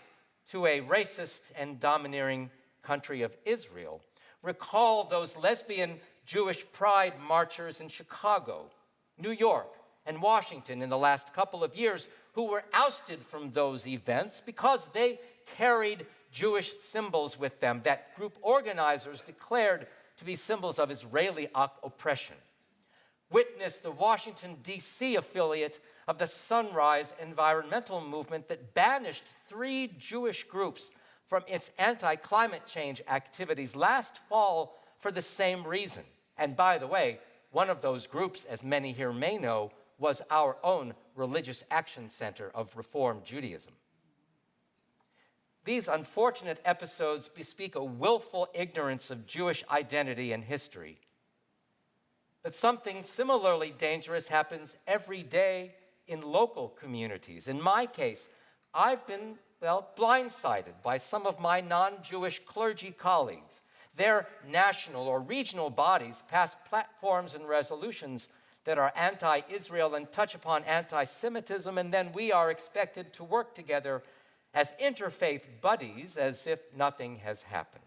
to a racist and domineering country of Israel. Recall those lesbian Jewish pride marchers in Chicago, New York, and Washington in the last couple of years who were ousted from those events because they carried Jewish symbols with them that group organizers declared to be symbols of Israeli oppression. Witness the Washington, D.C. affiliate of the Sunrise environmental movement that banished 3 Jewish groups from its anti-climate change activities last fall for the same reason. And by the way, one of those groups, as many here may know, was our own Religious Action Center of Reform Judaism. These unfortunate episodes bespeak a willful ignorance of Jewish identity and history. But something similarly dangerous happens every day in local communities. In my case, I've been, blindsided by some of my non-Jewish clergy colleagues. Their national or regional bodies pass platforms and resolutions that are anti-Israel and touch upon anti-Semitism, and then we are expected to work together as interfaith buddies as if nothing has happened.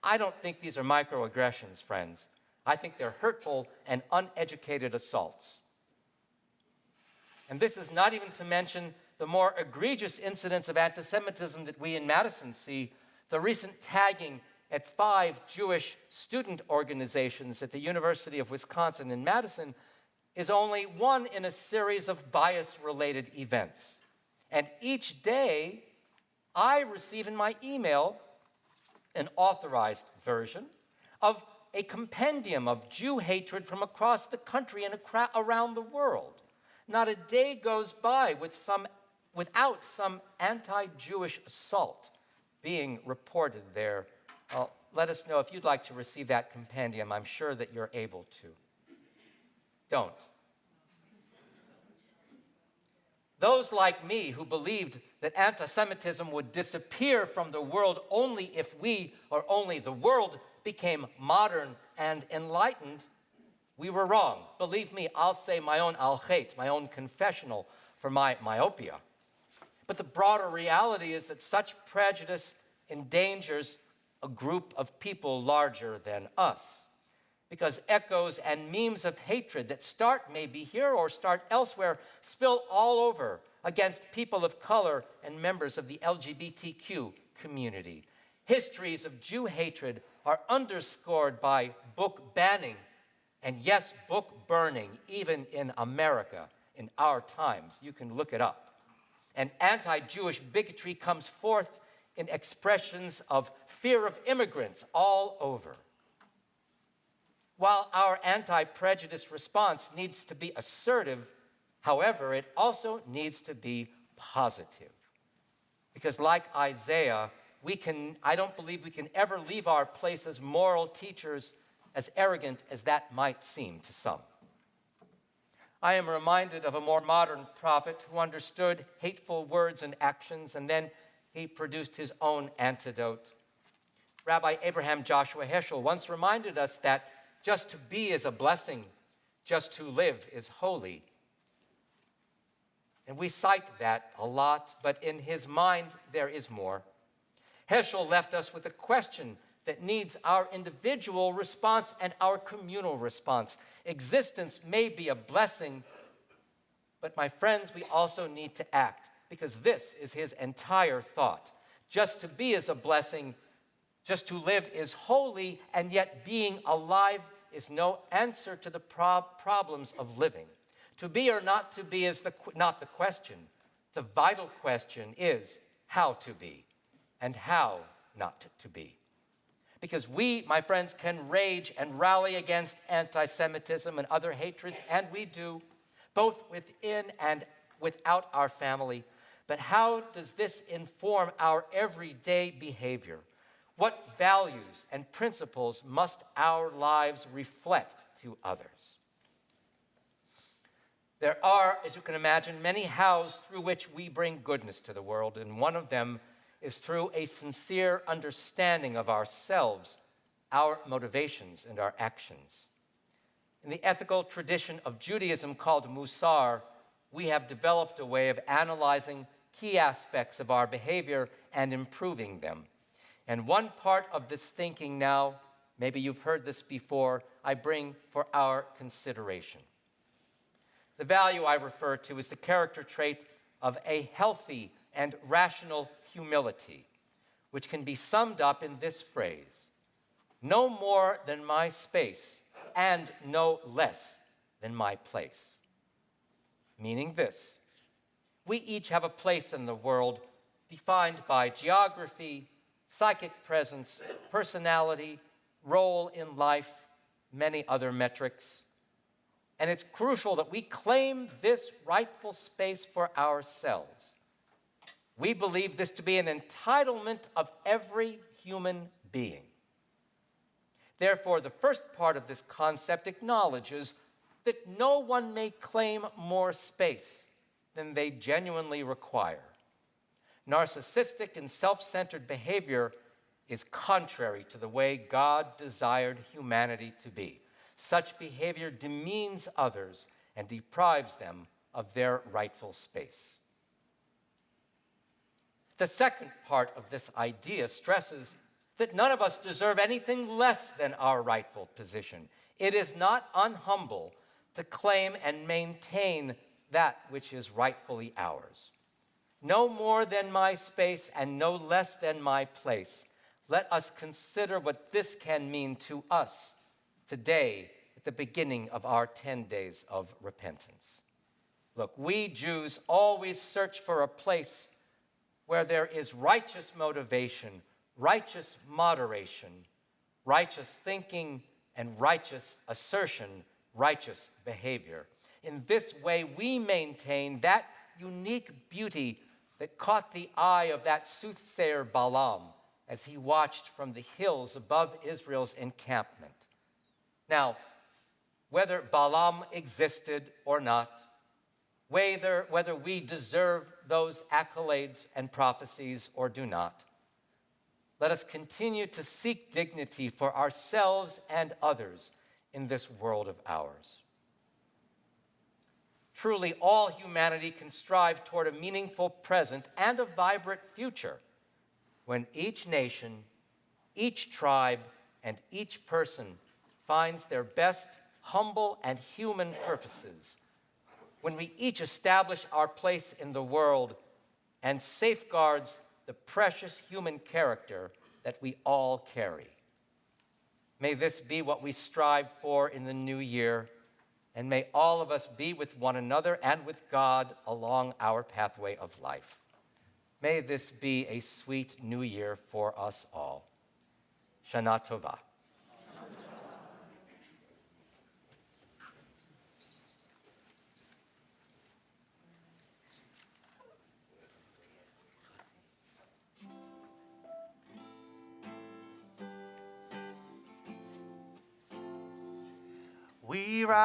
I don't think these are microaggressions, friends. I think they're hurtful and uneducated assaults. And this is not even to mention the more egregious incidents of anti-Semitism that we in Madison see, the recent tagging at 5 Jewish student organizations at the University of Wisconsin in Madison is only one in a series of bias-related events. And each day, I receive in my email an authorized version of a compendium of Jew hatred from across the country and around the world. Not a day goes by without some anti-Jewish assault being reported there. Let us know if you'd like to receive that compendium. I'm sure that you're able to. Don't. Those like me who believed that anti-Semitism would disappear from the world only if we, or only the world, became modern and enlightened, we were wrong. Believe me, I'll say my own al-chet, my own confessional for my myopia. But the broader reality is that such prejudice endangers a group of people larger than us. Because echoes and memes of hatred that start maybe here or start elsewhere spill all over against people of color and members of the LGBTQ community. Histories of Jew hatred are underscored by book banning and, yes, book burning, even in America in our times. You can look it up. And anti-Jewish bigotry comes forth in expressions of fear of immigrants all over. While our anti-prejudice response needs to be assertive, however, it also needs to be positive. Because like Isaiah, I don't believe we can ever leave our place as moral teachers, as arrogant as that might seem to some. I am reminded of a more modern prophet who understood hateful words and actions, and then he produced his own antidote. Rabbi Abraham Joshua Heschel once reminded us that just to be is a blessing, just to live is holy. And we cite that a lot, but in his mind there is more. Heschel left us with a question that needs our individual response and our communal response. Existence may be a blessing, but my friends, we also need to act, because this is his entire thought. Just to be is a blessing, just to live is holy, and yet being alive is no answer to the problems of living. To be or not to be is not the question. The vital question is how to be and how not to be. Because we, my friends, can rage and rally against anti-Semitism and other hatreds, and we do, both within and without our family. But how does this inform our everyday behavior? What values and principles must our lives reflect to others? There are, as you can imagine, many hows through which we bring goodness to the world, and one of them is through a sincere understanding of ourselves, our motivations, and our actions. In the ethical tradition of Judaism called Musar, we have developed a way of analyzing key aspects of our behavior and improving them. And one part of this thinking now, maybe you've heard this before, I bring for our consideration. The value I refer to is the character trait of a healthy and rational humility, which can be summed up in this phrase: no more than my space and no less than my place. Meaning this: we each have a place in the world defined by geography, psychic presence, personality, role in life, many other metrics. And it's crucial that we claim this rightful space for ourselves. We believe this to be an entitlement of every human being. Therefore, the first part of this concept acknowledges that no one may claim more space than they genuinely require. Narcissistic and self-centered behavior is contrary to the way God desired humanity to be. Such behavior demeans others and deprives them of their rightful space. The second part of this idea stresses that none of us deserve anything less than our rightful position. It is not unhumble to claim and maintain that which is rightfully ours. No more than my space and no less than my place. Let us consider what this can mean to us today at the beginning of our 10 days of repentance. Look, we Jews always search for a place where there is righteous motivation, righteous moderation, righteous thinking, and righteous assertion, righteous behavior. In this way, we maintain that unique beauty that caught the eye of that soothsayer Balaam as he watched from the hills above Israel's encampment. Now, whether Balaam existed or not, whether we deserve those accolades and prophecies or do not, let us continue to seek dignity for ourselves and others in this world of ours. Truly, all humanity can strive toward a meaningful present and a vibrant future when each nation, each tribe, and each person finds their best humble and human purposes, when we each establish our place in the world and safeguards the precious human character that we all carry. May this be what we strive for in the new year, and may all of us be with one another and with God along our pathway of life. May this be a sweet new year for us all. Shana Tova. We rise,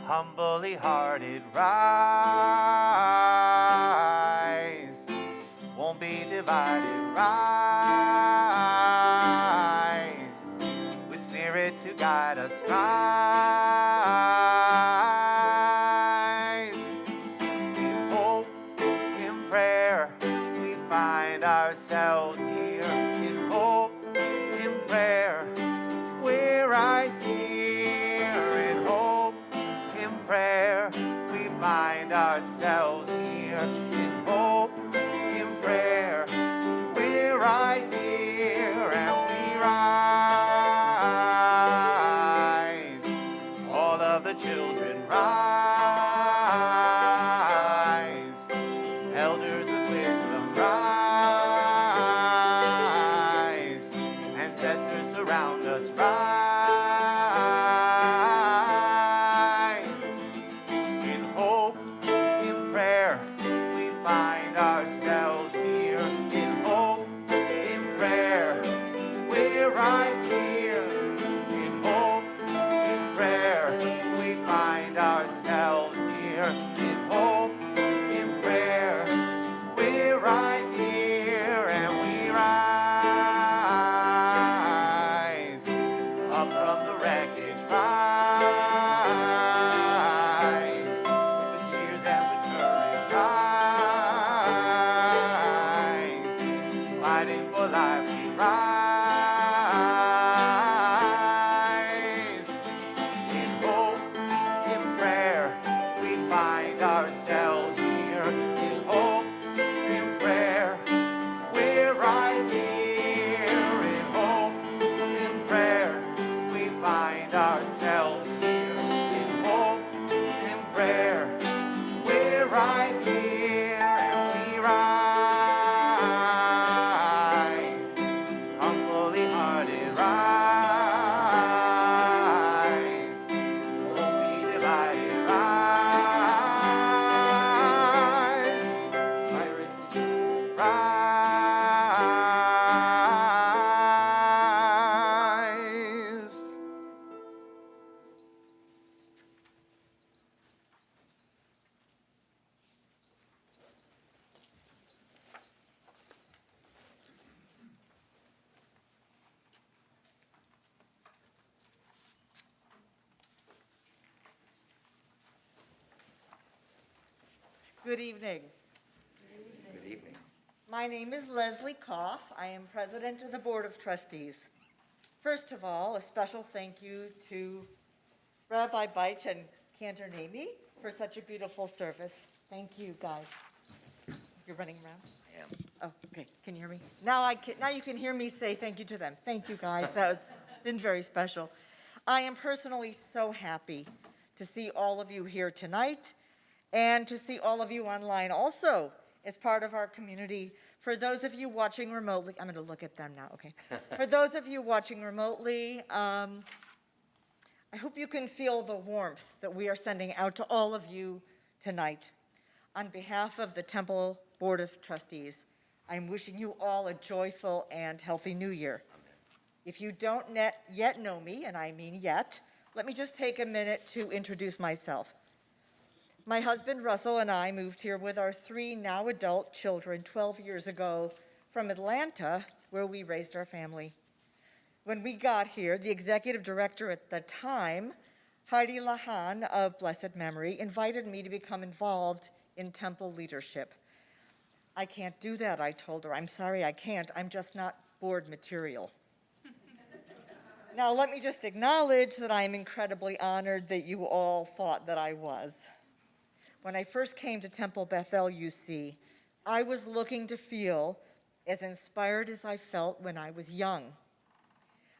humbly hearted rise, won't be divided, rise, with spirit to guide us, rise, in hope, in prayer, we find ourselves here, in hope, in prayer, we're right here. In hope, in prayer, we find ourselves here. In hope, in prayer, we're right here, and we rise. All of the children rise. Elders with wisdom rise. Ancestors surround us, rise. In hope, in prayer, we find ourselves here. In hope, in prayer, we're right here. In hope, in prayer, we find ourselves here. In hope, in prayer, we're right here, and we rise. Up from the wreckage, rise. With tears and with courage, rise. Fighting for life, we rise. In hope, in prayer, we find ourselves here. In hope, in prayer, we're right here. In hope, in prayer, we find ourselves here. In hope, in prayer, we're right here, and we rise. Humbly hearted rise. Won't be divided, rise. Rise. Good evening. Good evening. My name is Leslie Koff. I am president of the Board of Trustees. First of all, a special thank you to Rabbi Beich and Cantor Nami for such a beautiful service. Thank you, guys. You're running around? I am. Oh, okay. Can you hear me? Now you can hear me say thank you to them. Thank you, guys. That has been very special. I am personally so happy to see all of you here tonight and to see all of you online also as part of our community. For those of you watching remotely, I'm going to look at them now, okay? For those of you watching remotely, I hope you can feel the warmth that we are sending out to all of you tonight. On behalf of the Temple Board of Trustees, I'm wishing you all a joyful and healthy new year. If you don't yet know me, and I mean yet, let me just take a minute to introduce myself. My husband, Russell, and I moved here with our 3 now adult children 12 years ago from Atlanta, where we raised our family. When we got here, the executive director at the time, Heidi Lahan of blessed memory, invited me to become involved in temple leadership. I can't do that, I told her. I'm sorry, I can't. I'm just not board material. Now, let me just acknowledge that I'm incredibly honored that you all thought that I was. When I first came to Temple Beth LUC, I was looking to feel as inspired as I felt when I was young.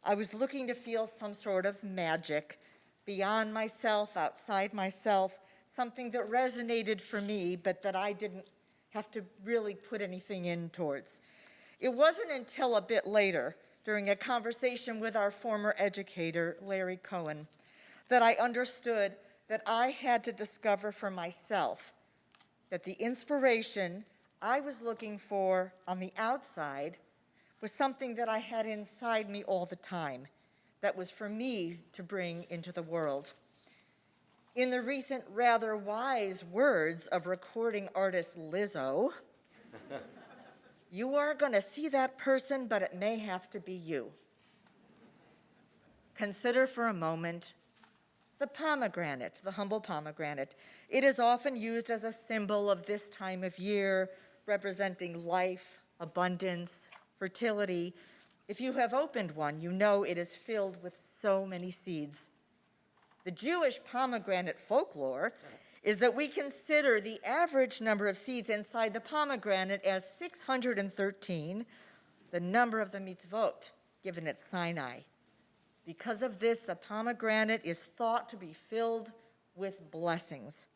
I was looking to feel some sort of magic beyond myself, outside myself, something that resonated for me, but that I didn't have to really put anything in towards. It wasn't until a bit later, during a conversation with our former educator, Larry Cohen, that I understood that I had to discover for myself that the inspiration I was looking for on the outside was something that I had inside me all the time, that was for me to bring into the world. In the recent rather wise words of recording artist Lizzo, you are going to see that person, but it may have to be you. Consider for a moment the pomegranate, the humble pomegranate. It is often used as a symbol of this time of year, representing life, abundance, fertility. If you have opened one, you know it is filled with so many seeds. The Jewish pomegranate folklore is that we consider the average number of seeds inside the pomegranate as 613, the number of the mitzvot given at Sinai. Because of this, the pomegranate is thought to be filled with blessings.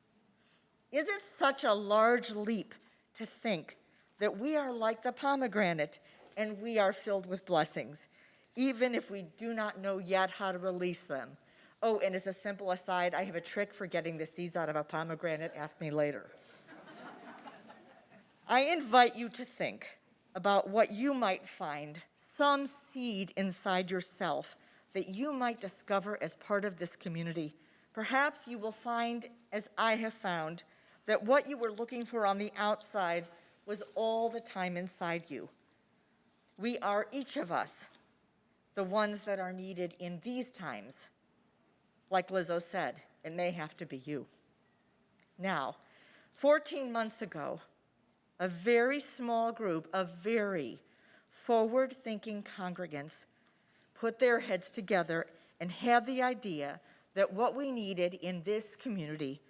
Is it such a large leap to think that we are like the pomegranate and we are filled with blessings, even if we do not know yet how to release them? Oh, and as a simple aside, I have a trick for getting the seeds out of a pomegranate. Ask me later. I invite you to think about what you might find, some seed inside yourself that you might discover as part of this community. Perhaps you will find, as I have found, that what you were looking for on the outside was all the time inside you. We are, each of us, the ones that are needed in these times. Like Lizzo said, it may have to be you. Now, 14 months ago, a very small group of very forward-thinking congregants put their heads together and had the idea that what we needed in this community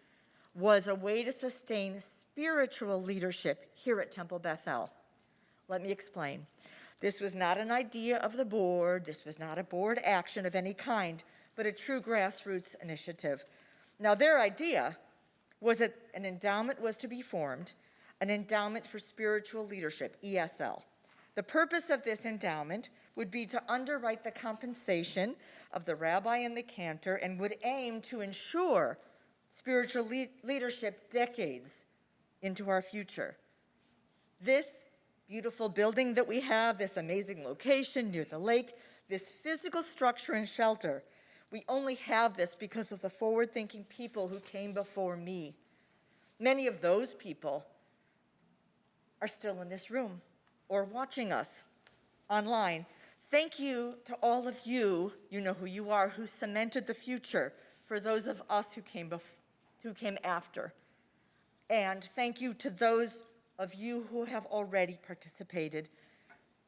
was a way to sustain spiritual leadership here at Temple Bethel. Let me explain. This was not an idea of the board. This was not a board action of any kind, but a true grassroots initiative. Now, their idea was that an endowment was to be formed, an endowment for spiritual leadership, ESL. The purpose of this endowment would be to underwrite the compensation of the rabbi and the cantor and would aim to ensure spiritual leadership decades into our future. This beautiful building that we have, this amazing location near the lake, this physical structure and shelter, we only have this because of the forward-thinking people who came before me. Many of those people are still in this room or watching us online. Thank you to all of you, you know who you are, who cemented the future for those of us who came after. And thank you to those of you who have already participated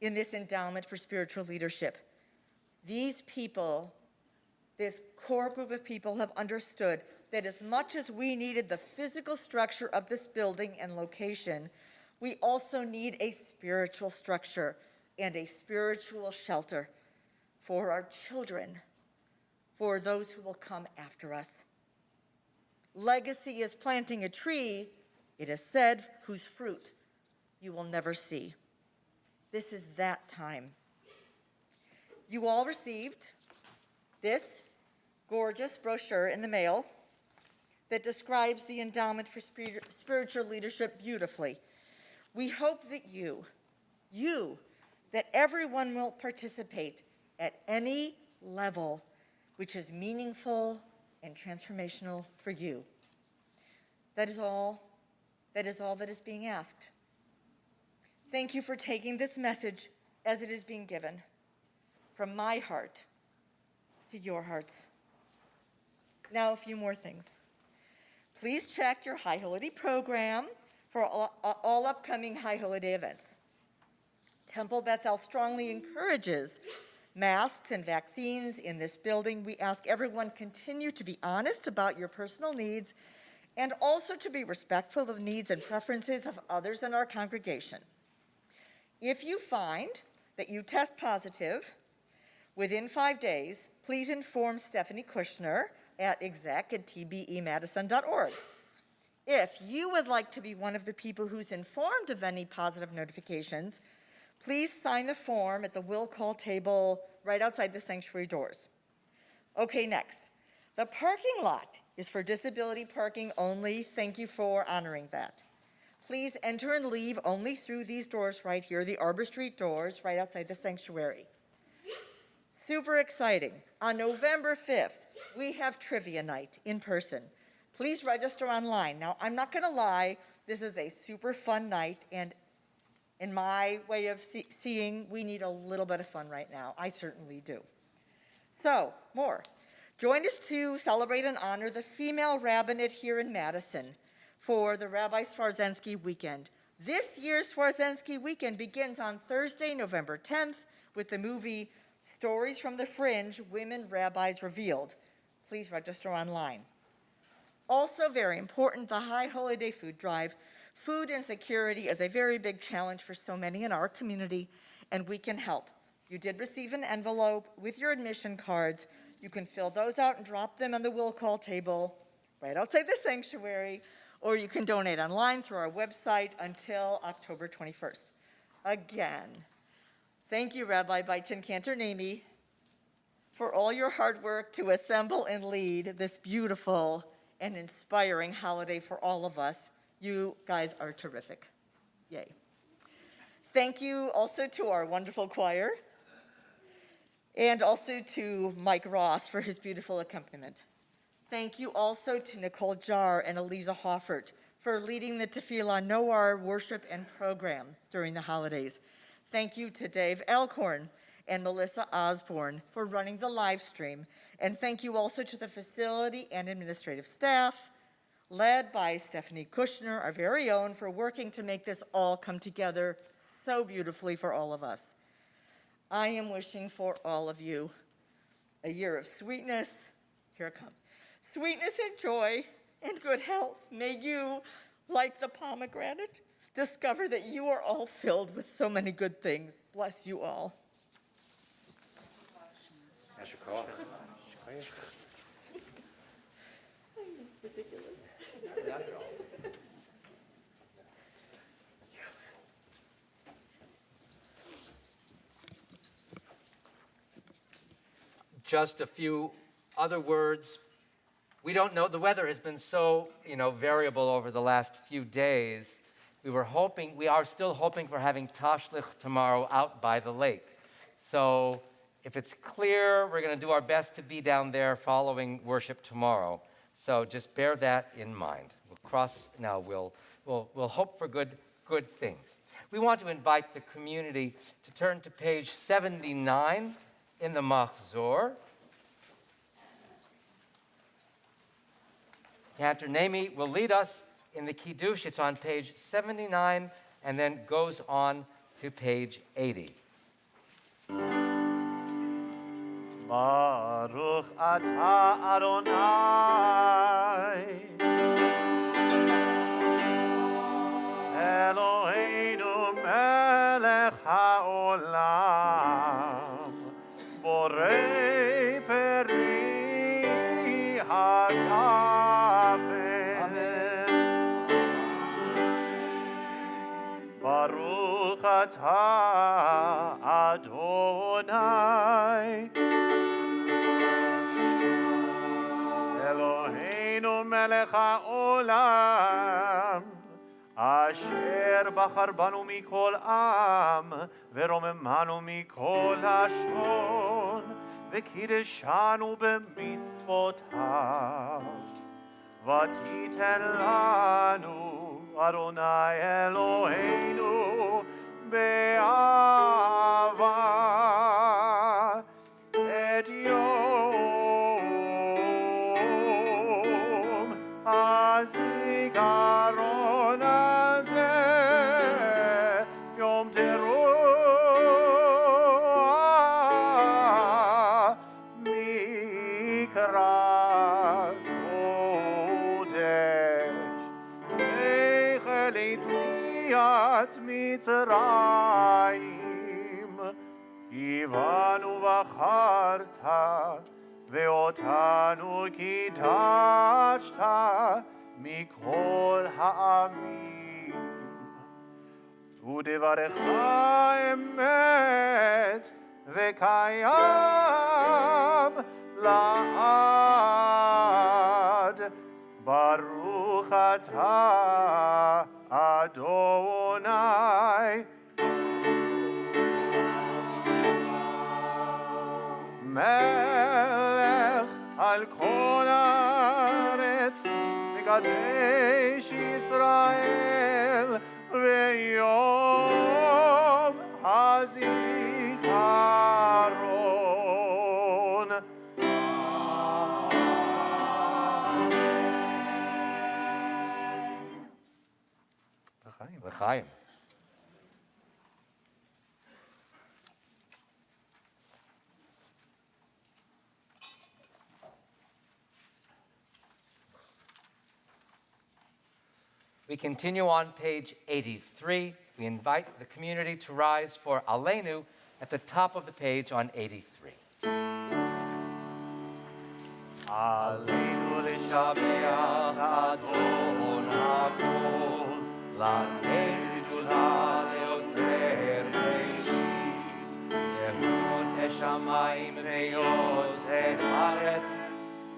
in this endowment for spiritual leadership. These people, this core group of people, have understood that as much as we needed the physical structure of this building and location, we also need a spiritual structure and a spiritual shelter for our children, for those who will come after us. Legacy is planting a tree, it is said, whose fruit you will never see. This is that time. You all received this gorgeous brochure in the mail that describes the endowment for spiritual leadership beautifully. We hope that that everyone will participate at any level which is meaningful and transformational for you. That is all that is being asked. Thank you for taking this message as it is being given from my heart to your hearts. Now, a few more things. Please check your High Holiday program for all upcoming High Holiday events. Temple Beth strongly encourages masks and vaccines in this building. We ask everyone continue to be honest about your personal needs and also to be respectful of needs and preferences of others in our congregation. If you find that you test positive within 5 days, please inform Stephanie Kushner at exec@tbemadison.org. If you would like to be one of the people who's informed of any positive notifications, please sign the form at the will call table right outside the sanctuary doors. Okay, next. The parking lot is for disability parking only. Thank you for honoring that. Please enter and leave only through these doors right here, the Arbor Street doors right outside the sanctuary. Super exciting. On November 5th, we have trivia night in person. Please register online. Now, I'm not gonna lie, this is a super fun night, and in my way of seeing, we need a little bit of fun right now. I certainly do. So, more. Join us to celebrate and honor the female rabbinate here in Madison for the Rabbi Swarzensky Weekend. This year's Swarzensky Weekend begins on Thursday, November 10th, with the movie Stories from the Fringe, Women Rabbis Revealed. Please register online. Also very important, the High Holiday Food Drive. Food insecurity is a very big challenge for so many in our community, and we can help. You did receive an envelope with your admission cards. You can fill those out and drop them on the will call table right outside the sanctuary, or you can donate online through our website until October 21st. Again, thank you, Rabbi Baichen Cantor-Nami, for all your hard work to assemble and lead this beautiful and inspiring holiday for all of us. You guys are terrific. Yay. Thank you also to our wonderful choir, and also to Mike Ross for his beautiful accompaniment. Thank you also to Nicole Jarr and Eliza Hoffert for leading the Tefillah Noar worship and program during the holidays. Thank you to Dave Alcorn and Melissa Osborne for running the live stream. And thank you also to the facility and administrative staff, led by Stephanie Kushner, our very own, for working to make this all come together so beautifully for all of us. I am wishing for all of you a year of sweetness. Here it comes. Sweetness and joy and good health. May you, like the pomegranate, discover that you are all filled with so many good things. Bless you all. Just a few other words. We don't know, the weather has been so, variable over the last few days. We are still hoping for having Tashlich tomorrow out by the lake. So if it's clear, we're going to do our best to be down there following worship tomorrow. So just bear that in mind. We'll hope for good things. We want to invite the community to turn to page 79 in the Machzor. Cantor Nami will lead us In the Kiddush, it's on page 79 and then goes on to page 80. Baruch atah Adonai Eloheinu melech haolam borei peri hagafen Baruch atah Adonai Eloheinu melech haolam Asher bachar banu mikol am ורוממנו מכל לשון וקידשנו במצוותיו ותיתן לנו אדוני אלוהינו באהבה את יום הזיכרון הזה יום תרועה מקרא קודש זכר ליציאת מצרים כי בנו בחרת ואותנו קידשת מכל העמים ודברך אמת וקיים לעד ברוך אתה אדוני מלך על כל הארץ מקדש ישראל ויום הזיכרון לחיים. We continue on page 83. We invite the community to rise for Aleinu at the top of the page on 83. עלינו לשבח אדון הכל, לתת גדולה לעושה בראשית, לבנות השמיים ויוסד ארץ,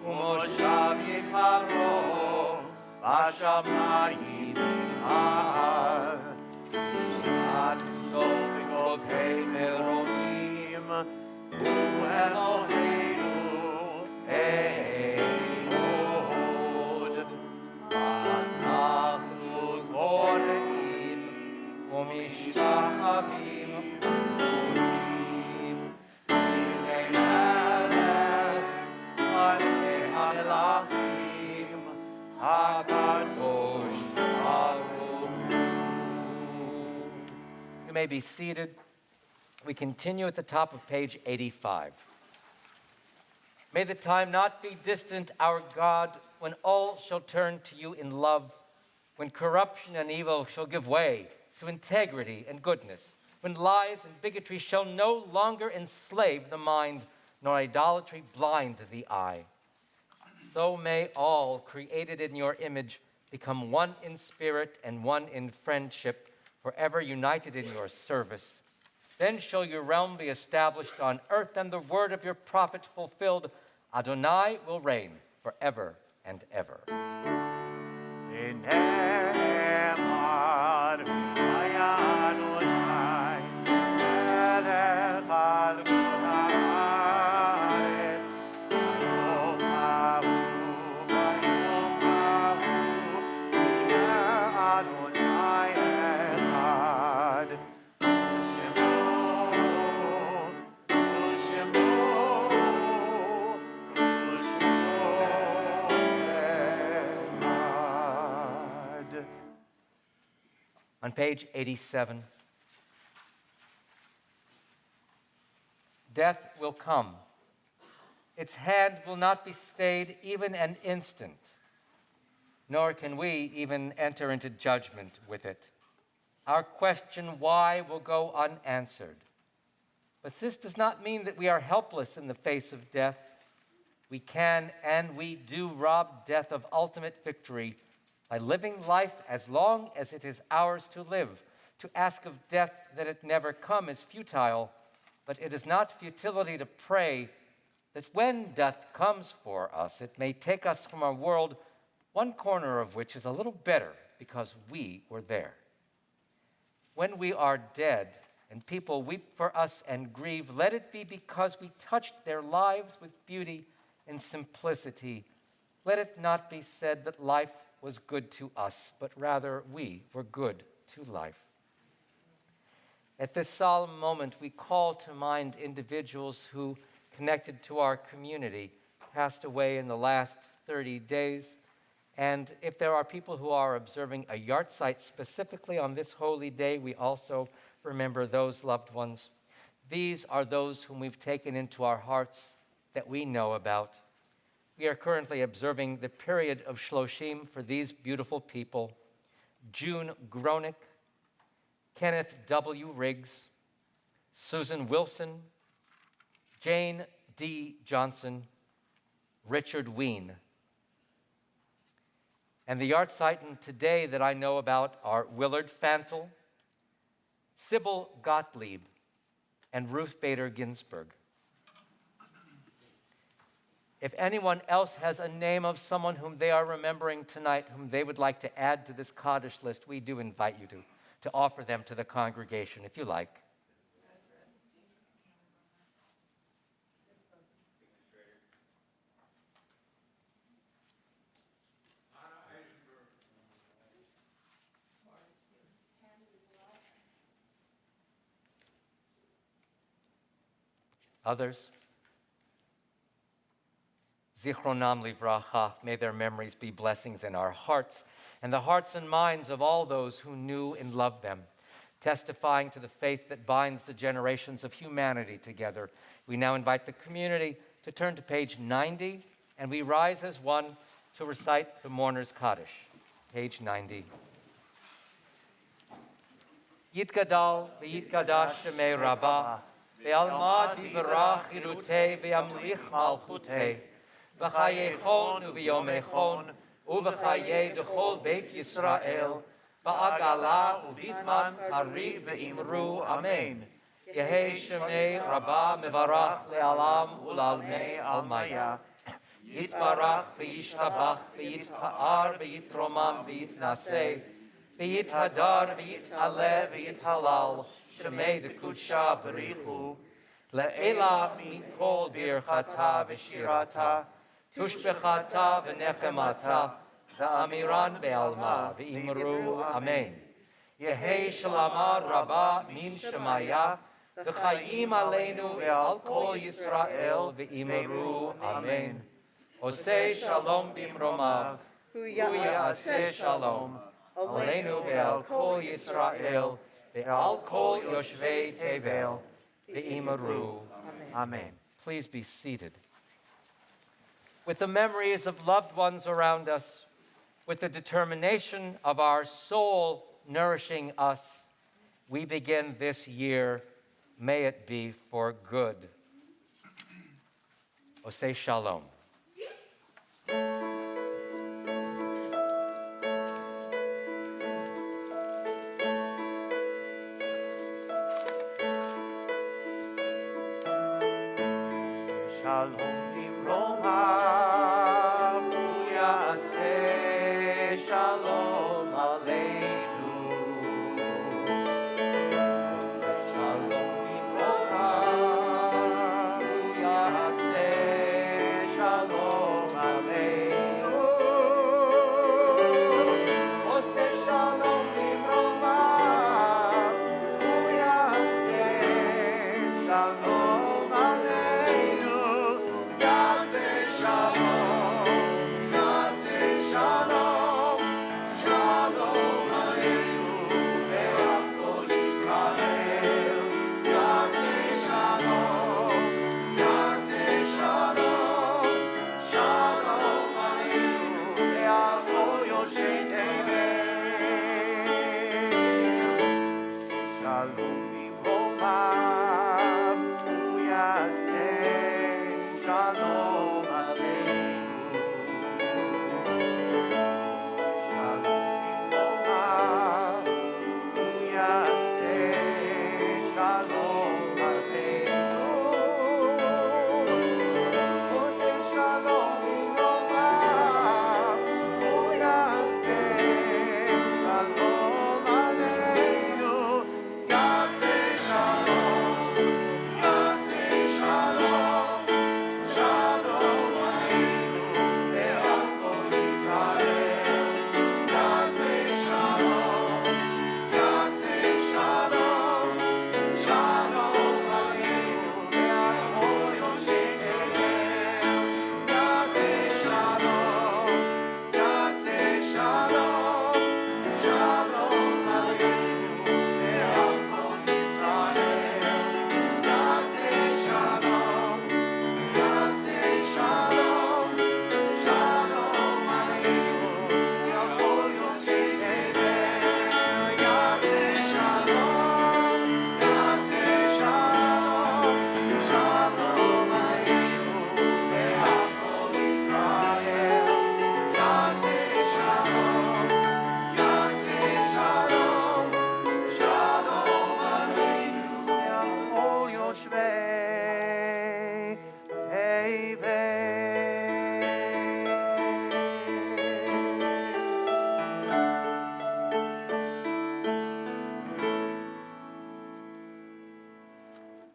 ומושב יקרו בשמיים נמעל. שעת סוף בגובהי מרומים, הוא אלוהינו אהוד. אנחנו קוראים ומשתחווים עומדים לפני מלך מלכי המלכים הקדוש ברוך הוא. You may be seated. We continue at the top of page 85. May the time not be distant, our God, when all shall turn to you in love, when corruption and evil shall give way to integrity and goodness, when lies and bigotry shall no longer enslave the mind, nor idolatry blind the eye. So may all created in your image become one in spirit and one in friendship, forever united in your service. Then shall your realm be established on earth, and the word of your prophet fulfilled. Adonai will reign forever and ever. ונאמר היה אדוני מלך על כל הארץ ביום ההוא ביום ההוא יהיה אדוני אחד ושמו אחד On page 87, death will come. Its hand will not be stayed even an instant, nor can we even enter into judgment with it. Our question why will go unanswered. But this does not mean that we are helpless in the face of death. We can and we do rob death of ultimate victory by living life as long as it is ours to live. To ask of death that it never come is futile, but it is not futility to pray that when death comes for us, it may take us from a world, one corner of which is a little better because we were there. When we are dead and people weep for us and grieve, let it be because we touched their lives with beauty and simplicity. Let it not be said that life was good to us, but rather we were good to life. At this solemn moment, we call to mind individuals who, connected to our community, passed away in the last 30 days. And if there are people who are observing a yahrzeit specifically on this holy day, we also remember those loved ones. These are those whom we've taken into our hearts that we know about. We are currently observing the period of Shloshim for these beautiful people: June Gronick, Kenneth W. Riggs, Susan Wilson, Jane D. Johnson, Richard Ween. And the yahrzeit today that I know about are Willard Fantel, Sybil Gottlieb, and Ruth Bader Ginsburg. If anyone else has a name of someone whom they are remembering tonight, whom they would like to add to this Kaddish list, we do invite you to offer them to the congregation, if you like. Others? Zichronam livracha, may their memories be blessings in our hearts and the hearts and minds of all those who knew and loved them, testifying to the faith that binds the generations of humanity together. We now invite the community to turn to page 90, and we rise as one to recite the Mourner's Kaddish. Page 90. Yitgadal v'yitgadash shemei Rabbah, ve'alma tivarach irutei ve'amlich malchutei, v'chayechon u'v'yomechon, u'v'chayei d'chol Beit Yisrael, ba'agala u'bizman hariv ve'imru amen. Yehei shemei Rabbah mevarach le'alam u'lalmei almaya. Yitbarach ve'yishtabach ve'yitpa'ar ve'yitromam ve'yitnaseh, ve'yithadar ve'yit'aleh ve'yithalal, shemei d'kudsha b'richu, le'ela min kol birchata v'shirata, tushbechata v'nechemata, ve'amiran be'alma ve'imru amen. Yehei shalamar Rabbah min shemaya, v'chayim aleinu ve'al kol Yisrael ve'imru amen. Oseh shalom bimromav, hu ya'aseh shalom, aleinu ve'al kol Yisrael, ve'al kol yoshvei tevel, ve'imru amen. Please be seated. With the memories of loved ones around us, with the determination of our soul nourishing us, we begin this year. May it be for good. Oseh shalom. Shalom bimromav, hu ya'aseh shalom aleinu. Shalom bimromav, hu ya'aseh shalom aleinu. Oseh shalom bimromav, hu ya'aseh shalom aleinu. Shalom Aleinu. Shalom Iloha. Uyaseh Shalom Aleinu. Useh Shalom Iloha. Uyaseh Shalom Aleinu. Yaseh Shalom. Yaseh Shalom. Shalom Aleinu le'al kol Yisrael. Yaseh Shalom. Yaseh Shalom. Shalom Aleinu le'al kol Yoshei Tevel. Yaseh Shalom. Yaseh Shalom. Shalom Aleinu le'al kol Yisrael. Yaseh Shalom. Yaseh Shalom. Shalom Aleinu le'al kol Yoshei Tevel. Yaseh Shalom. Yaseh Shalom. Shalom Aleinu le'al kol Yisrael. Yaseh Shalom. Yaseh Shalom. Shalom Aleinu le'al kol Yoshvei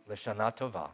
L'shana tova.